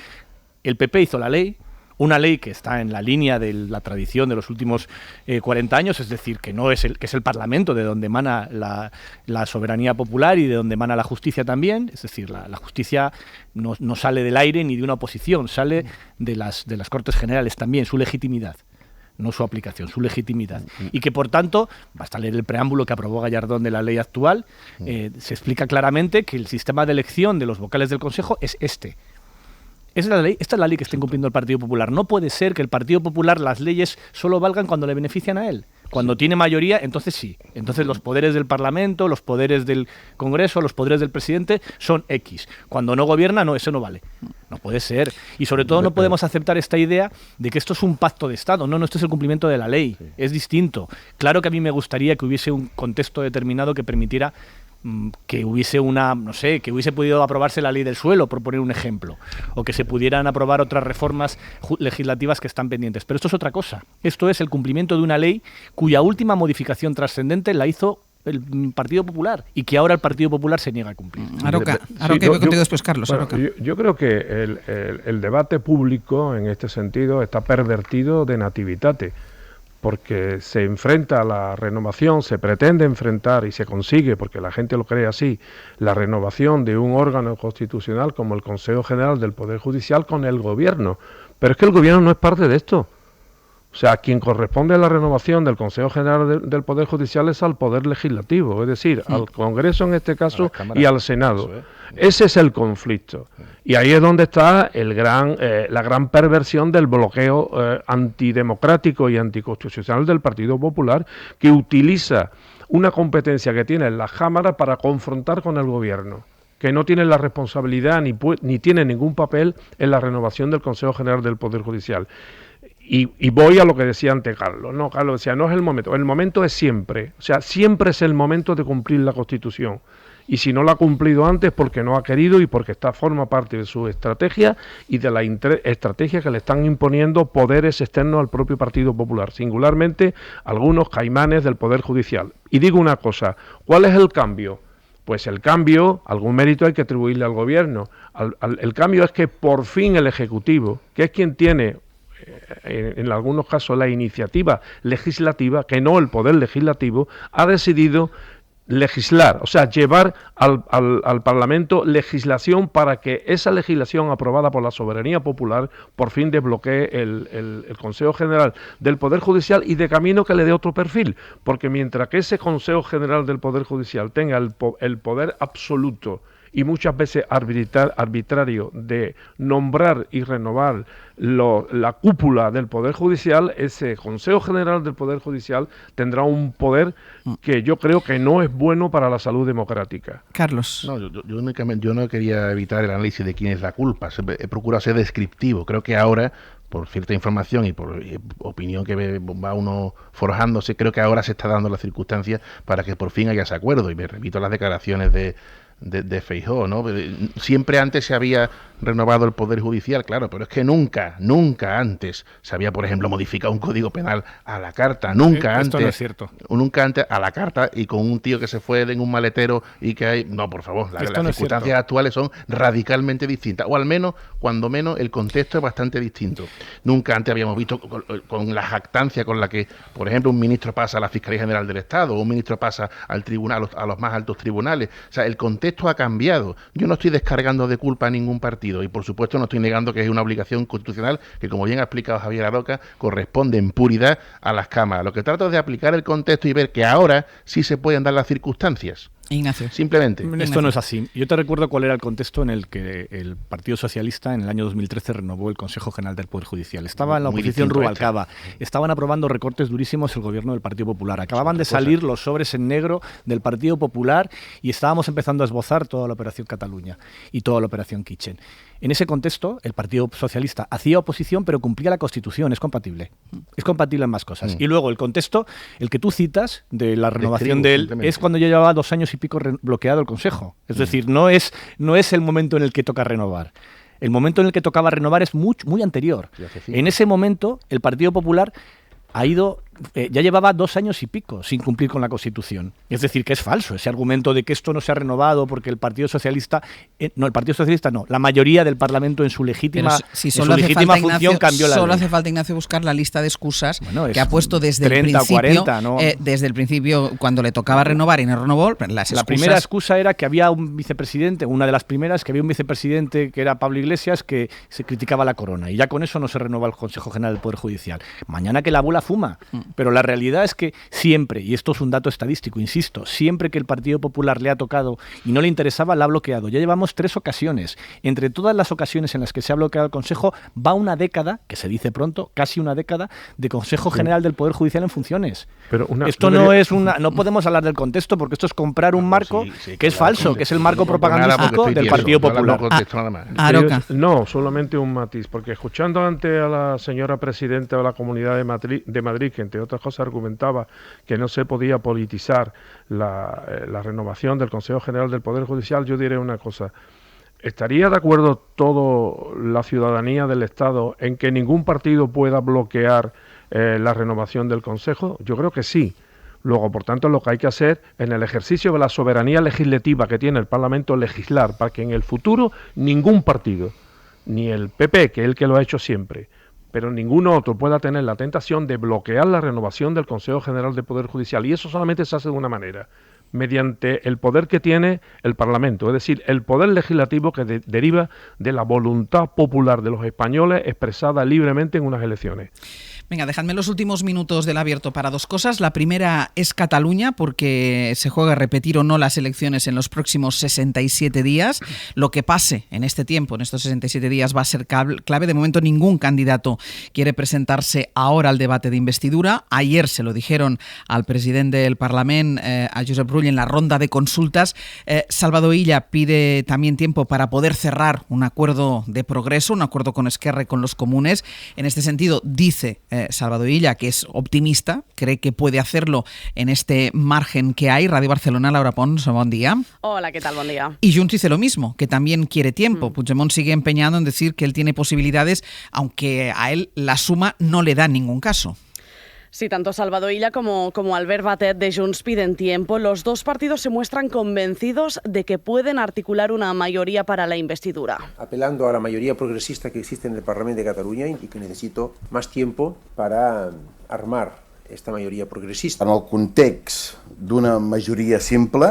Speaker 4: el PP hizo la ley, una ley que está en la línea de la tradición de los últimos 40 años, es decir, que es el Parlamento de donde emana la soberanía popular y de donde emana la justicia también, es decir, la justicia no sale del aire ni de una oposición, sale de las Cortes Generales también, su legitimidad. no su aplicación, su legitimidad. Y que, por tanto, basta leer el preámbulo que aprobó Gallardón de la ley actual, se explica claramente que el sistema de elección de los vocales del Consejo es este. Esta es la ley que está incumpliendo el Partido Popular. No puede ser que el Partido Popular, las leyes solo valgan cuando le benefician a él. Cuando tiene mayoría, entonces sí. Entonces los poderes del Parlamento, los poderes del Congreso, los poderes del presidente son X. Cuando no gobierna, no, eso no vale. No puede ser. Y sobre todo no podemos aceptar esta idea de que esto es un pacto de Estado. No, esto es el cumplimiento de la ley. Es distinto. Claro que a mí me gustaría que hubiese un contexto determinado que permitiera que hubiese que hubiese podido aprobarse la ley del suelo, por poner un ejemplo, o que se pudieran aprobar otras reformas legislativas que están pendientes. Pero esto es otra cosa. Esto es el cumplimiento de una ley cuya última modificación trascendente la hizo el Partido Popular y que ahora el Partido Popular se niega a cumplir.
Speaker 1: Aroca, voy contigo después, Carlos.
Speaker 3: Bueno, yo creo que el debate público en este sentido está pervertido de nativitate, porque se enfrenta a la renovación, se pretende enfrentar y se consigue, porque la gente lo cree así, la renovación de un órgano constitucional como el Consejo General del Poder Judicial con el Gobierno. Pero es que el Gobierno no es parte de esto. O sea, quien corresponde a la renovación del Consejo General del Poder Judicial es al Poder Legislativo, es decir, al Congreso en este caso y al Senado. Ese es el conflicto. Y ahí es donde está la gran perversión del bloqueo antidemocrático y anticonstitucional del Partido Popular, que utiliza una competencia que tiene en las cámaras para confrontar con el Gobierno, que no tiene la responsabilidad ni tiene ningún papel en la renovación del Consejo General del Poder Judicial. Y voy a lo que decía antes Carlos. No, Carlos decía, no es el momento es siempre. O sea, siempre es el momento de cumplir la Constitución. Y si no la ha cumplido antes, porque no ha querido y porque forma parte de su estrategia y de la estrategia que le están imponiendo poderes externos al propio Partido Popular, singularmente algunos caimanes del Poder Judicial. Y digo una cosa, ¿cuál es el cambio? Pues el cambio, algún mérito hay que atribuirle al Gobierno. El cambio es que por fin el Ejecutivo, que es quien tiene en algunos casos la iniciativa legislativa, que no el Poder Legislativo, ha decidido legislar, o sea, llevar al Parlamento legislación para que esa legislación aprobada por la soberanía popular por fin desbloquee el Consejo General del Poder Judicial y de camino que le dé otro perfil, porque mientras que ese Consejo General del Poder Judicial tenga el poder absoluto y muchas veces arbitrario de nombrar y renovar la cúpula del Poder Judicial, ese Consejo General del Poder Judicial tendrá un poder que yo creo que no es bueno para la salud democrática.
Speaker 1: Carlos.
Speaker 6: No, yo no quería evitar el análisis de quién es la culpa, he procurado ser descriptivo. Creo que ahora, por cierta información y por opinión que va uno forjándose, creo que ahora se está dando la circunstancia para que por fin haya ese acuerdo, y me repito las declaraciones de Feijóo, ¿no? Siempre antes se había renovado el Poder Judicial, claro, pero es que nunca antes se había, por ejemplo, modificado un código penal a la carta, nunca
Speaker 4: Esto
Speaker 6: antes.
Speaker 4: No es cierto.
Speaker 6: Nunca antes a la carta y con un tío que se fue en un maletero y que hay... No, por favor, las circunstancias actuales son radicalmente distintas, o al menos, cuando menos, el contexto es bastante distinto. Nunca antes habíamos visto con la jactancia con la que, por ejemplo, un ministro pasa a la Fiscalía General del Estado, o un ministro pasa al tribunal, a los más altos tribunales. O sea, el contexto ha cambiado. Yo no estoy descargando de culpa a ningún partido y, por supuesto, no estoy negando que es una obligación constitucional que, como bien ha explicado Javier Aroca, corresponde en puridad a las cámaras. Lo que trato es de aplicar el contexto y ver que ahora sí se pueden dar las circunstancias.
Speaker 1: Ignacio.
Speaker 6: Simplemente.
Speaker 4: Esto no es así. Yo te recuerdo cuál era el contexto en el que el Partido Socialista en el año 2013 renovó el Consejo General del Poder Judicial. Estaba en la oposición Rubalcaba. Estaban aprobando recortes durísimos el gobierno del Partido Popular. Acababan de salir los sobres en negro del Partido Popular y estábamos empezando a esbozar toda la Operación Cataluña y toda la Operación Kitchen. En ese contexto, el Partido Socialista hacía oposición, pero cumplía la Constitución. Es compatible. Es compatible en más cosas. Y luego el contexto, el que tú citas, de la renovación de él, es cuando ya llevaba 2 años y pico bloqueado el Consejo. Es decir, no es el momento en el que toca renovar. El momento en el que tocaba renovar es muy anterior. En ese momento, el Partido Popular ha ido ya llevaba 2 años y pico sin cumplir con la Constitución. Es decir, que es falso ese argumento de que esto no se ha renovado porque el Partido Socialista, la mayoría del Parlamento en su legítima, función cambió la ley.
Speaker 1: Solo hace falta, Ignacio, buscar la lista de excusas que ha puesto desde
Speaker 4: 30
Speaker 1: el principio,
Speaker 4: 40, ¿no?
Speaker 1: desde el principio, cuando le tocaba renovar y no renovó. La
Speaker 4: primera excusa era que había un vicepresidente, una de las primeras, que había un vicepresidente que era Pablo Iglesias, que se criticaba la corona, y ya con eso no se renova el Consejo General del Poder Judicial. Mañana que la bola fuma. Pero la realidad es que siempre, y esto es un dato estadístico, insisto, siempre que el Partido Popular le ha tocado y no le interesaba, la ha bloqueado. Ya llevamos 3 ocasiones. Entre todas las ocasiones en las que se ha bloqueado el Consejo, va una década, que se dice pronto, casi una década, de Consejo General del Poder Judicial en funciones.
Speaker 3: Pero
Speaker 4: no podemos hablar del contexto, porque esto es comprar un marco que es falso, que es el marco propagandístico del Partido Popular.
Speaker 3: No, solamente un matiz, porque escuchando antes a la señora presidenta de la Comunidad de Madrid, que entre otras cosas argumentaba que no se podía politizar la renovación del Consejo General del Poder Judicial, yo diré una cosa. ¿Estaría de acuerdo toda la ciudadanía del Estado en que ningún partido pueda bloquear la renovación del Consejo? Yo creo que sí. Luego, por tanto, lo que hay que hacer en el ejercicio de la soberanía legislativa que tiene el Parlamento, legislar para que en el futuro ningún partido, ni el PP, que es el que lo ha hecho siempre, pero ningún otro pueda tener la tentación de bloquear la renovación del Consejo General del Poder Judicial. Y eso solamente se hace de una manera, mediante el poder que tiene el Parlamento, es decir, el poder legislativo que deriva de la voluntad popular de los españoles expresada libremente en unas elecciones.
Speaker 1: Venga, dejadme los últimos minutos del abierto para 2 cosas. La primera es Cataluña, porque se juega a repetir o no las elecciones en los próximos 67 días. Lo que pase en este tiempo, en estos 67 días, va a ser clave. De momento ningún candidato quiere presentarse ahora al debate de investidura. Ayer se lo dijeron al presidente del Parlament, a Josep Rull, en la ronda de consultas. Salvador Illa pide también tiempo para poder cerrar un acuerdo de progreso, un acuerdo con Esquerra y con los comunes. En este sentido, dice Salvador Illa que es optimista, cree que puede hacerlo en este margen que hay. Radio Barcelona, Laura Pons, buen día.
Speaker 2: Hola, ¿qué tal? Buen día.
Speaker 1: Y Junts dice lo mismo, que también quiere tiempo. Puigdemont sigue empeñado en decir que él tiene posibilidades, aunque a él la suma no le da en ningún caso.
Speaker 2: Sí, tanto Salvador Illa como Albert Batet de Junts piden tiempo. Los dos partidos se muestran convencidos de que pueden articular una mayoría para la investidura.
Speaker 5: Apelando a la mayoría progresista que existe en el Parlamento de Cataluña y que necesito más tiempo para armar esta majoria progressista.
Speaker 23: En el context d'una majoria simple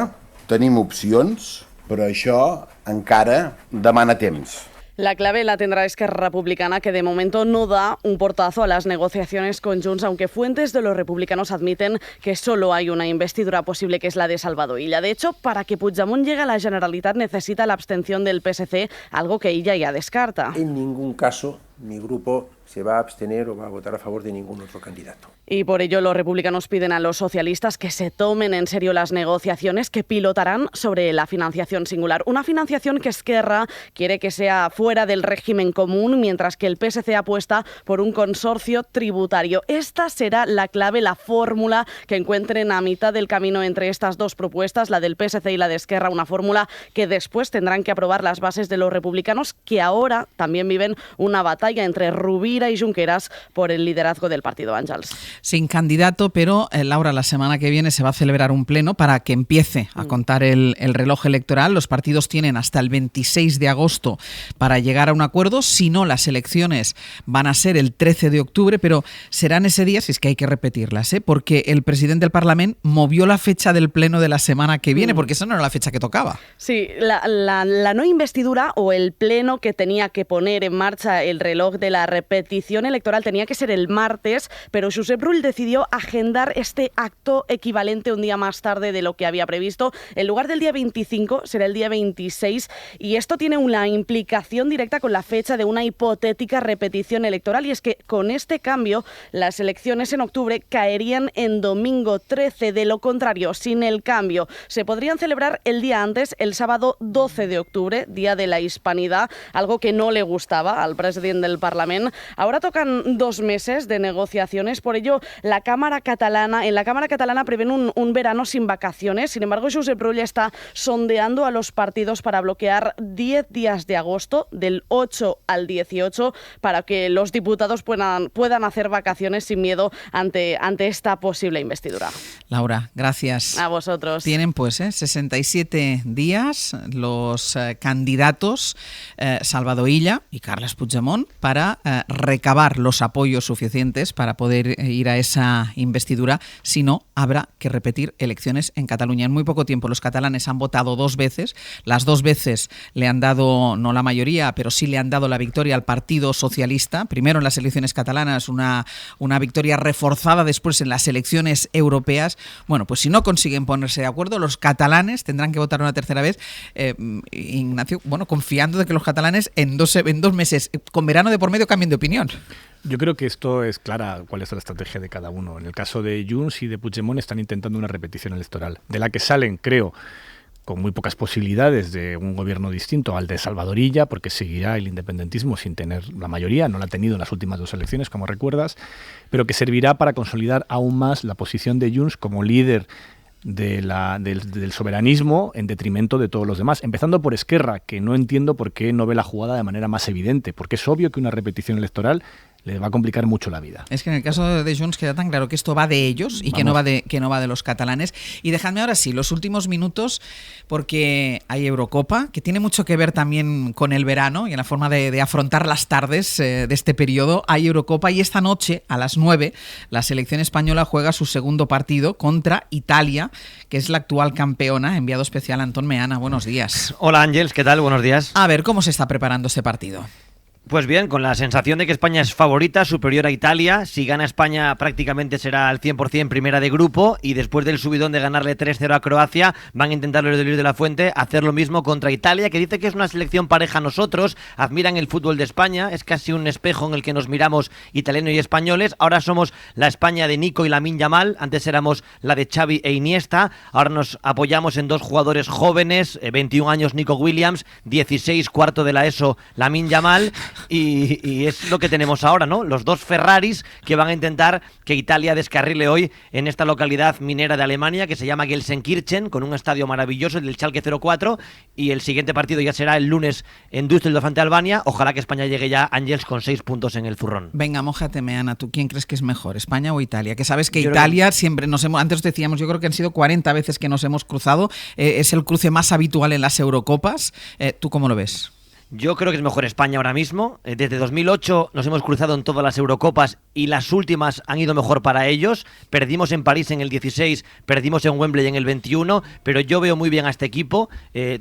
Speaker 23: tenim opcions, però això encara demana temps.
Speaker 2: La clave la tendrá Esquerra Republicana, que de momento no da un portazo a las negociaciones con Junts, aunque fuentes de los republicanos admiten que solo hay una investidura posible, que es la de Salvador Illa. De hecho, para que Puigdemont llegue a la Generalitat necesita la abstención del PSC, algo que Illa ya descarta.
Speaker 5: En ningún caso mi grupo se va a abstener o va a votar a favor de ningún otro candidato.
Speaker 2: Y por ello los republicanos piden a los socialistas que se tomen en serio las negociaciones que pilotarán sobre la financiación singular. Una financiación que Esquerra quiere que sea fuera del régimen común, mientras que el PSC apuesta por un consorcio tributario. Esta será la clave, la fórmula que encuentren a mitad del camino entre estas dos propuestas, la del PSC y la de Esquerra, una fórmula que después tendrán que aprobar las bases de los republicanos, que ahora también viven una batalla entre Rovira y Junqueras por el liderazgo del partido Àngels.
Speaker 1: Sin candidato, pero Laura, la semana que viene se va a celebrar un pleno para que empiece a contar el reloj electoral. Los partidos tienen hasta el 26 de agosto para llegar a un acuerdo. Si no, las elecciones van a ser el 13 de octubre, pero serán ese día, si es que hay que repetirlas, porque el presidente del Parlamento movió la fecha del pleno de la semana que viene, porque esa no era la fecha que tocaba.
Speaker 2: Sí, la no investidura o el pleno que tenía que poner en marcha el reloj de la repetición electoral tenía que ser el martes, pero Josep Rull decidió agendar este acto equivalente un día más tarde de lo que había previsto. En lugar del día 25 será el día 26, y esto tiene una implicación directa con la fecha de una hipotética repetición electoral, y es que con este cambio las elecciones en octubre caerían en domingo 13. De lo contrario, sin el cambio, se podrían celebrar el día antes, el sábado 12 de octubre, Día de la Hispanidad, algo que no le gustaba al presidente del Parlament. Ahora tocan 2 meses de negociaciones, por ello en la Cámara Catalana prevén un verano sin vacaciones. Sin embargo, Josep Rull está sondeando a los partidos para bloquear 10 días de agosto, del 8 al 18, para que los diputados puedan hacer vacaciones sin miedo ante esta posible investidura.
Speaker 1: Laura, gracias.
Speaker 2: A vosotros.
Speaker 1: Tienen 67 días los candidatos Salvador Illa y Carles Puigdemont para recabar los apoyos suficientes para poder ir a esa investidura. Si no, habrá que repetir elecciones en Cataluña. En muy poco tiempo los catalanes han votado 2 veces. Las 2 veces le han dado, no la mayoría, pero sí le han dado la victoria al Partido Socialista. Primero en las elecciones catalanas, una victoria reforzada después en las elecciones europeas. Bueno, pues si no consiguen ponerse de acuerdo, los catalanes tendrán que votar una tercera vez. Ignacio, bueno, confiando de que los catalanes en 2 meses, con verano de por medio, cambien de opinión.
Speaker 4: Yo creo que esto es clara cuál es la estrategia de cada uno. En el caso de Junts y de Puigdemont están intentando una repetición electoral, de la que salen, creo, con muy pocas posibilidades de un gobierno distinto al de Salvador Illa, porque seguirá el independentismo sin tener la mayoría, no la ha tenido en las últimas 2 elecciones, como recuerdas, pero que servirá para consolidar aún más la posición de Junts como líder del soberanismo en detrimento de todos los demás, empezando por Esquerra, que no entiendo por qué no ve la jugada de manera más evidente, porque es obvio que una repetición electoral le va a complicar mucho la vida.
Speaker 1: Es que en el caso de Junts queda tan claro que esto va de ellos y que no va de los catalanes. Y dejadme ahora sí, los últimos minutos, porque hay Eurocopa, que tiene mucho que ver también con el verano y en la forma de afrontar las tardes de este periodo. Hay Eurocopa y esta noche, a las 9, la selección española juega su segundo partido contra Italia, que es la actual campeona. Enviado especial Antón Meana, buenos días.
Speaker 8: Hola Ángels, ¿qué tal? Buenos días.
Speaker 1: A ver, ¿cómo se está preparando este partido?
Speaker 8: Pues bien, con la sensación de que España es favorita, superior a Italia. Si gana España prácticamente será al 100% primera de grupo, y después del subidón de ganarle 3-0 a Croacia van a intentar los de Luis de la Fuente hacer lo mismo contra Italia, que dice que es una selección pareja a nosotros, admiran el fútbol de España, es casi un espejo en el que nos miramos italianos y españoles. Ahora somos la España de Nico y Lamine Yamal, antes éramos la de Xavi e Iniesta, ahora nos apoyamos en 2 jugadores jóvenes, 21 años Nico Williams, 16 cuarto de la ESO Lamine Yamal. Y es lo que tenemos ahora, ¿no? Los 2 Ferraris que van a intentar que Italia descarrile hoy en esta localidad minera de Alemania que se llama Gelsenkirchen, con un estadio maravilloso, el del Schalke 04, y el siguiente partido ya será el lunes en Düsseldorf ante Albania. Ojalá que España llegue ya, Ángels, con 6 puntos en el zurrón.
Speaker 1: Venga, mójate, Meana, ¿tú quién crees que es mejor, España o Italia? Que sabes que Italia siempre antes decíamos, yo creo que han sido 40 veces que nos hemos cruzado, es el cruce más habitual en las Eurocopas. ¿Tú cómo lo ves?
Speaker 8: Yo creo que es mejor España ahora mismo. Desde 2008 nos hemos cruzado en todas las Eurocopas y las últimas han ido mejor para ellos. Perdimos en París en el 16, perdimos en Wembley en el 21, pero yo veo muy bien a este equipo,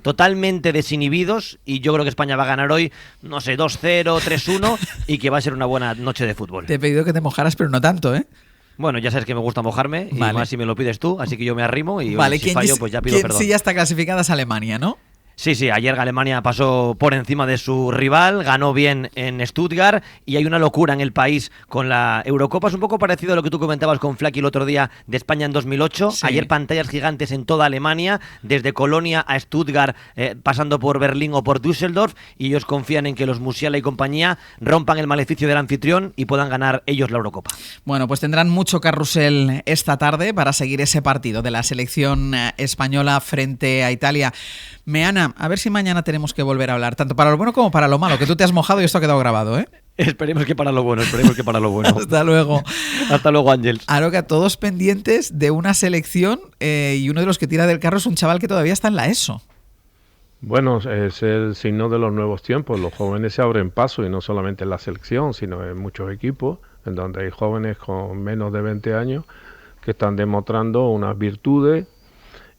Speaker 8: totalmente desinhibidos, y yo creo que España va a ganar hoy, no sé, 2-0, 3-1, y que va a ser una buena noche de fútbol.
Speaker 1: Te he pedido que te mojaras, pero no tanto, ¿eh?
Speaker 8: Bueno, ya sabes que me gusta mojarme, y más si me lo pides tú, así que yo me arrimo y si fallo, pues ya pido perdón.
Speaker 1: Sí, ya está clasificada es Alemania, ¿no?
Speaker 8: Sí, ayer Alemania pasó por encima de su rival, ganó bien en Stuttgart, y hay una locura en el país con la Eurocopa. Es un poco parecido a lo que tú comentabas con Flaky el otro día de España en 2008. Sí. Ayer pantallas gigantes en toda Alemania, desde Colonia a Stuttgart, pasando por Berlín o por Düsseldorf, y ellos confían en que los Musiala y compañía rompan el maleficio del anfitrión y puedan ganar ellos la Eurocopa.
Speaker 1: Bueno, pues tendrán mucho carrusel esta tarde para seguir ese partido de la selección española frente a Italia. Meana, a ver si mañana tenemos que volver a hablar, tanto para lo bueno como para lo malo, que tú te has mojado y esto ha quedado grabado, ¿eh?
Speaker 8: Esperemos que para lo bueno,
Speaker 1: Hasta luego.
Speaker 8: Hasta luego, Ángels.
Speaker 1: Ahora, todos pendientes de una selección, y uno de los que tira del carro es un chaval que todavía está en la ESO.
Speaker 3: Bueno, es el signo de los nuevos tiempos. Los jóvenes se abren paso, y no solamente en la selección, sino en muchos equipos, en donde hay jóvenes con menos de 20 años que están demostrando unas virtudes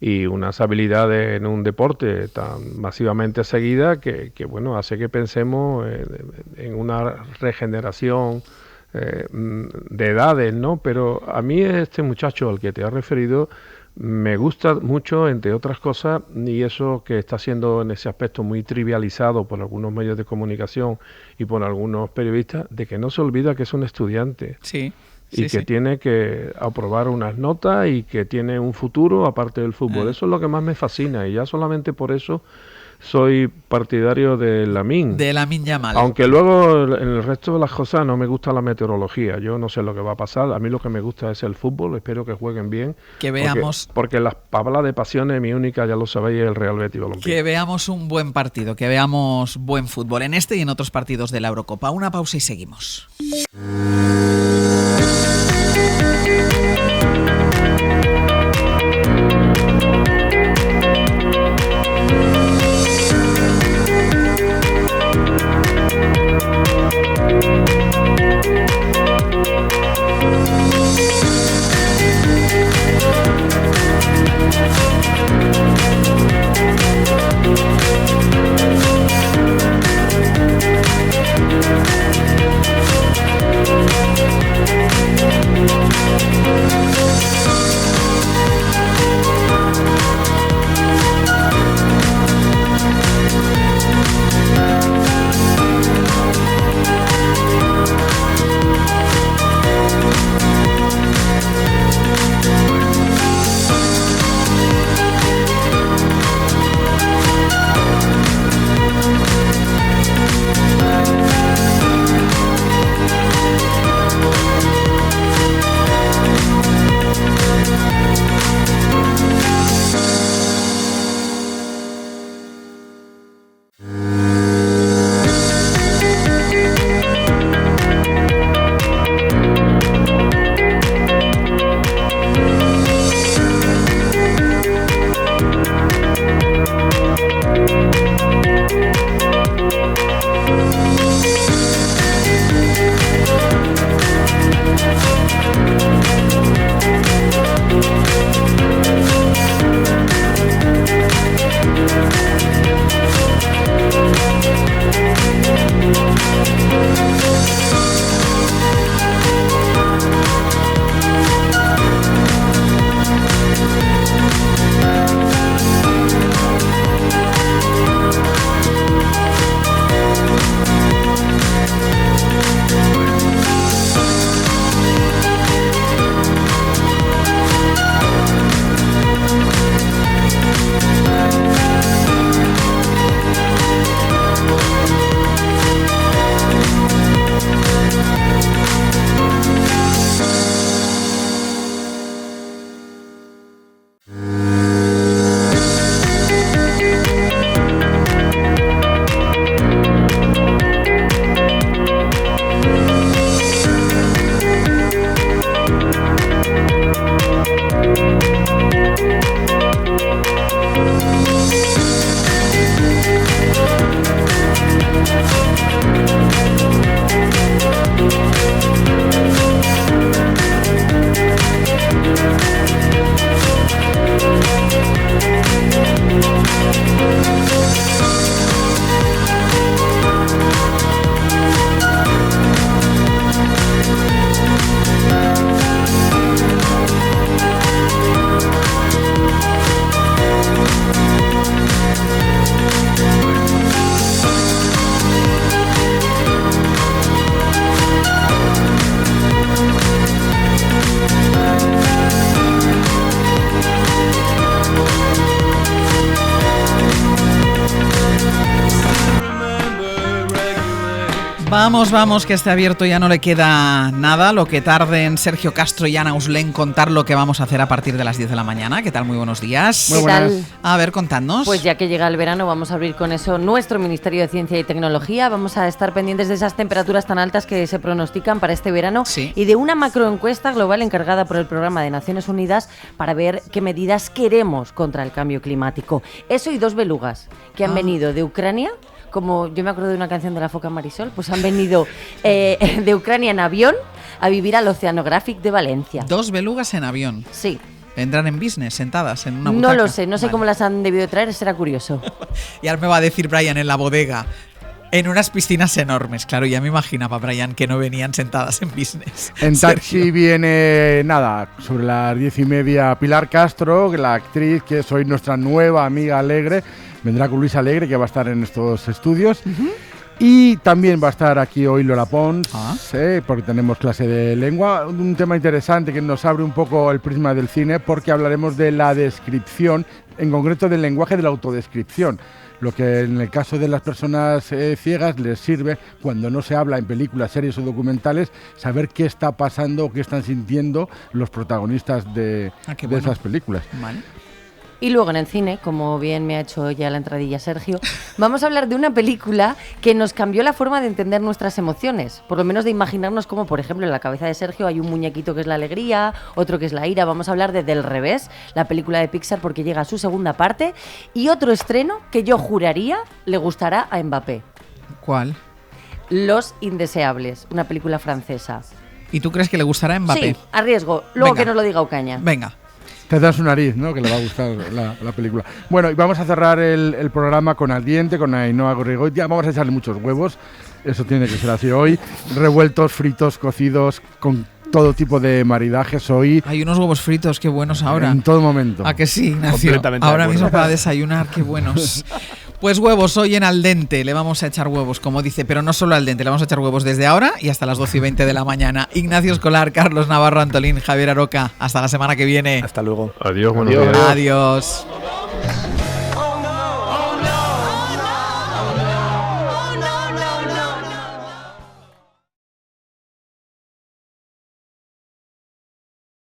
Speaker 3: y unas habilidades en un deporte tan masivamente seguida que bueno, hace que pensemos en una regeneración de edades, ¿no? Pero a mí este muchacho al que te has referido me gusta mucho, entre otras cosas, y eso que está siendo en ese aspecto muy trivializado por algunos medios de comunicación y por algunos periodistas, de que no se olvida que es un estudiante.
Speaker 1: Sí.
Speaker 3: Y que tiene que aprobar unas notas y que tiene un futuro aparte del fútbol. Eso es lo que más me fascina, y ya solamente por eso soy partidario de Lamine.
Speaker 1: De Lamine Yamal.
Speaker 3: Aunque luego en el resto de las cosas no me gusta la meteorología. Yo no sé lo que va a pasar. A mí lo que me gusta es el fútbol. Espero que jueguen bien.
Speaker 1: Que veamos...
Speaker 3: Porque las pablas de pasiones, mi única, ya lo sabéis, es el Real Betis Balompié.
Speaker 1: Que veamos un buen partido, que veamos buen fútbol en este y en otros partidos de la Eurocopa. Una pausa y seguimos. Vamos, que este abierto ya no le queda nada. Lo que tarden Sergio Castro y Ana Uslén contar lo que vamos a hacer a partir de las 10 de la mañana. ¿Qué tal? Muy buenos días.
Speaker 9: Muy buenas. ¿Qué tal?
Speaker 1: A ver, contadnos.
Speaker 9: Pues ya que llega el verano, vamos a abrir con eso nuestro Ministerio de Ciencia y Tecnología. Vamos a estar pendientes de esas temperaturas tan altas que se pronostican para este verano y de una macroencuesta global encargada por el Programa de Naciones Unidas para ver qué medidas queremos contra el cambio climático. Eso y dos belugas que han venido de Ucrania. Como yo me acuerdo de una canción de la Foca Marisol, pues han venido de Ucrania en avión a vivir al Oceanographic de Valencia.
Speaker 1: Dos belugas en avión.
Speaker 9: Sí.
Speaker 1: ¿Vendrán en business, sentadas en una butaca?
Speaker 9: No lo sé, no sé cómo las han debido traer, será curioso.
Speaker 1: Y ahora me va a decir Brian en la bodega, en unas piscinas enormes. Claro, ya me imaginaba, Brian, que no venían sentadas en business.
Speaker 11: En taxi viene, sobre las 10:30 Pilar Castro, la actriz que es hoy nuestra nueva amiga Alegre. Vendrá con Luis Alegre, que va a estar en estos estudios. Y también va a estar aquí hoy Lola Pons, porque tenemos clase de lengua. Un tema interesante que nos abre un poco el prisma del cine, porque hablaremos de la descripción, en concreto del lenguaje de la autodescripción. lo que en el caso de las personas ciegas les sirve, cuando no se habla en películas, series o documentales, saber qué está pasando o qué están sintiendo los protagonistas de esas películas.
Speaker 1: Vale.
Speaker 9: Y luego en el cine, como bien me ha hecho ya la entradilla Sergio, vamos a hablar de una película que nos cambió la forma de entender nuestras emociones, por lo menos de imaginarnos cómo, por ejemplo, en la cabeza de Sergio hay un muñequito que es la alegría, otro que es la ira. Vamos a hablar de Del Revés, la película de Pixar, porque llega a su segunda parte, y otro estreno que yo juraría le gustará a Mbappé.
Speaker 1: ¿Cuál?
Speaker 9: Los Indeseables, una película francesa.
Speaker 1: ¿Y tú crees que le gustará a Mbappé?
Speaker 9: Sí, a riesgo. Luego
Speaker 1: Venga.
Speaker 9: que nos lo diga Ocaña.
Speaker 1: Venga.
Speaker 11: Te da su nariz, ¿no? Que le va a gustar la película. Bueno, y vamos a cerrar el programa con Ardiente, con Ainhoa Gorrigoitia. Vamos a echarle muchos huevos, eso tiene que ser así hoy. Revueltos, fritos, cocidos, con todo tipo de maridajes hoy.
Speaker 1: Hay unos huevos fritos, qué buenos ahora.
Speaker 11: En todo momento.
Speaker 1: ¿A que sí, Ignacio?
Speaker 11: Completamente
Speaker 1: Ahora
Speaker 11: de acuerdo.
Speaker 1: mismo para desayunar, qué buenos. Pues huevos hoy en Al Dente, le vamos a echar huevos, como dice, pero no solo al dente, le vamos a echar huevos desde ahora y hasta las 12:20 de la mañana. Ignacio Escolar, Carlos Navarro Antolín, Javier Aroca, hasta la semana que viene.
Speaker 4: Hasta luego.
Speaker 3: Adiós, buenos días.
Speaker 1: Adiós.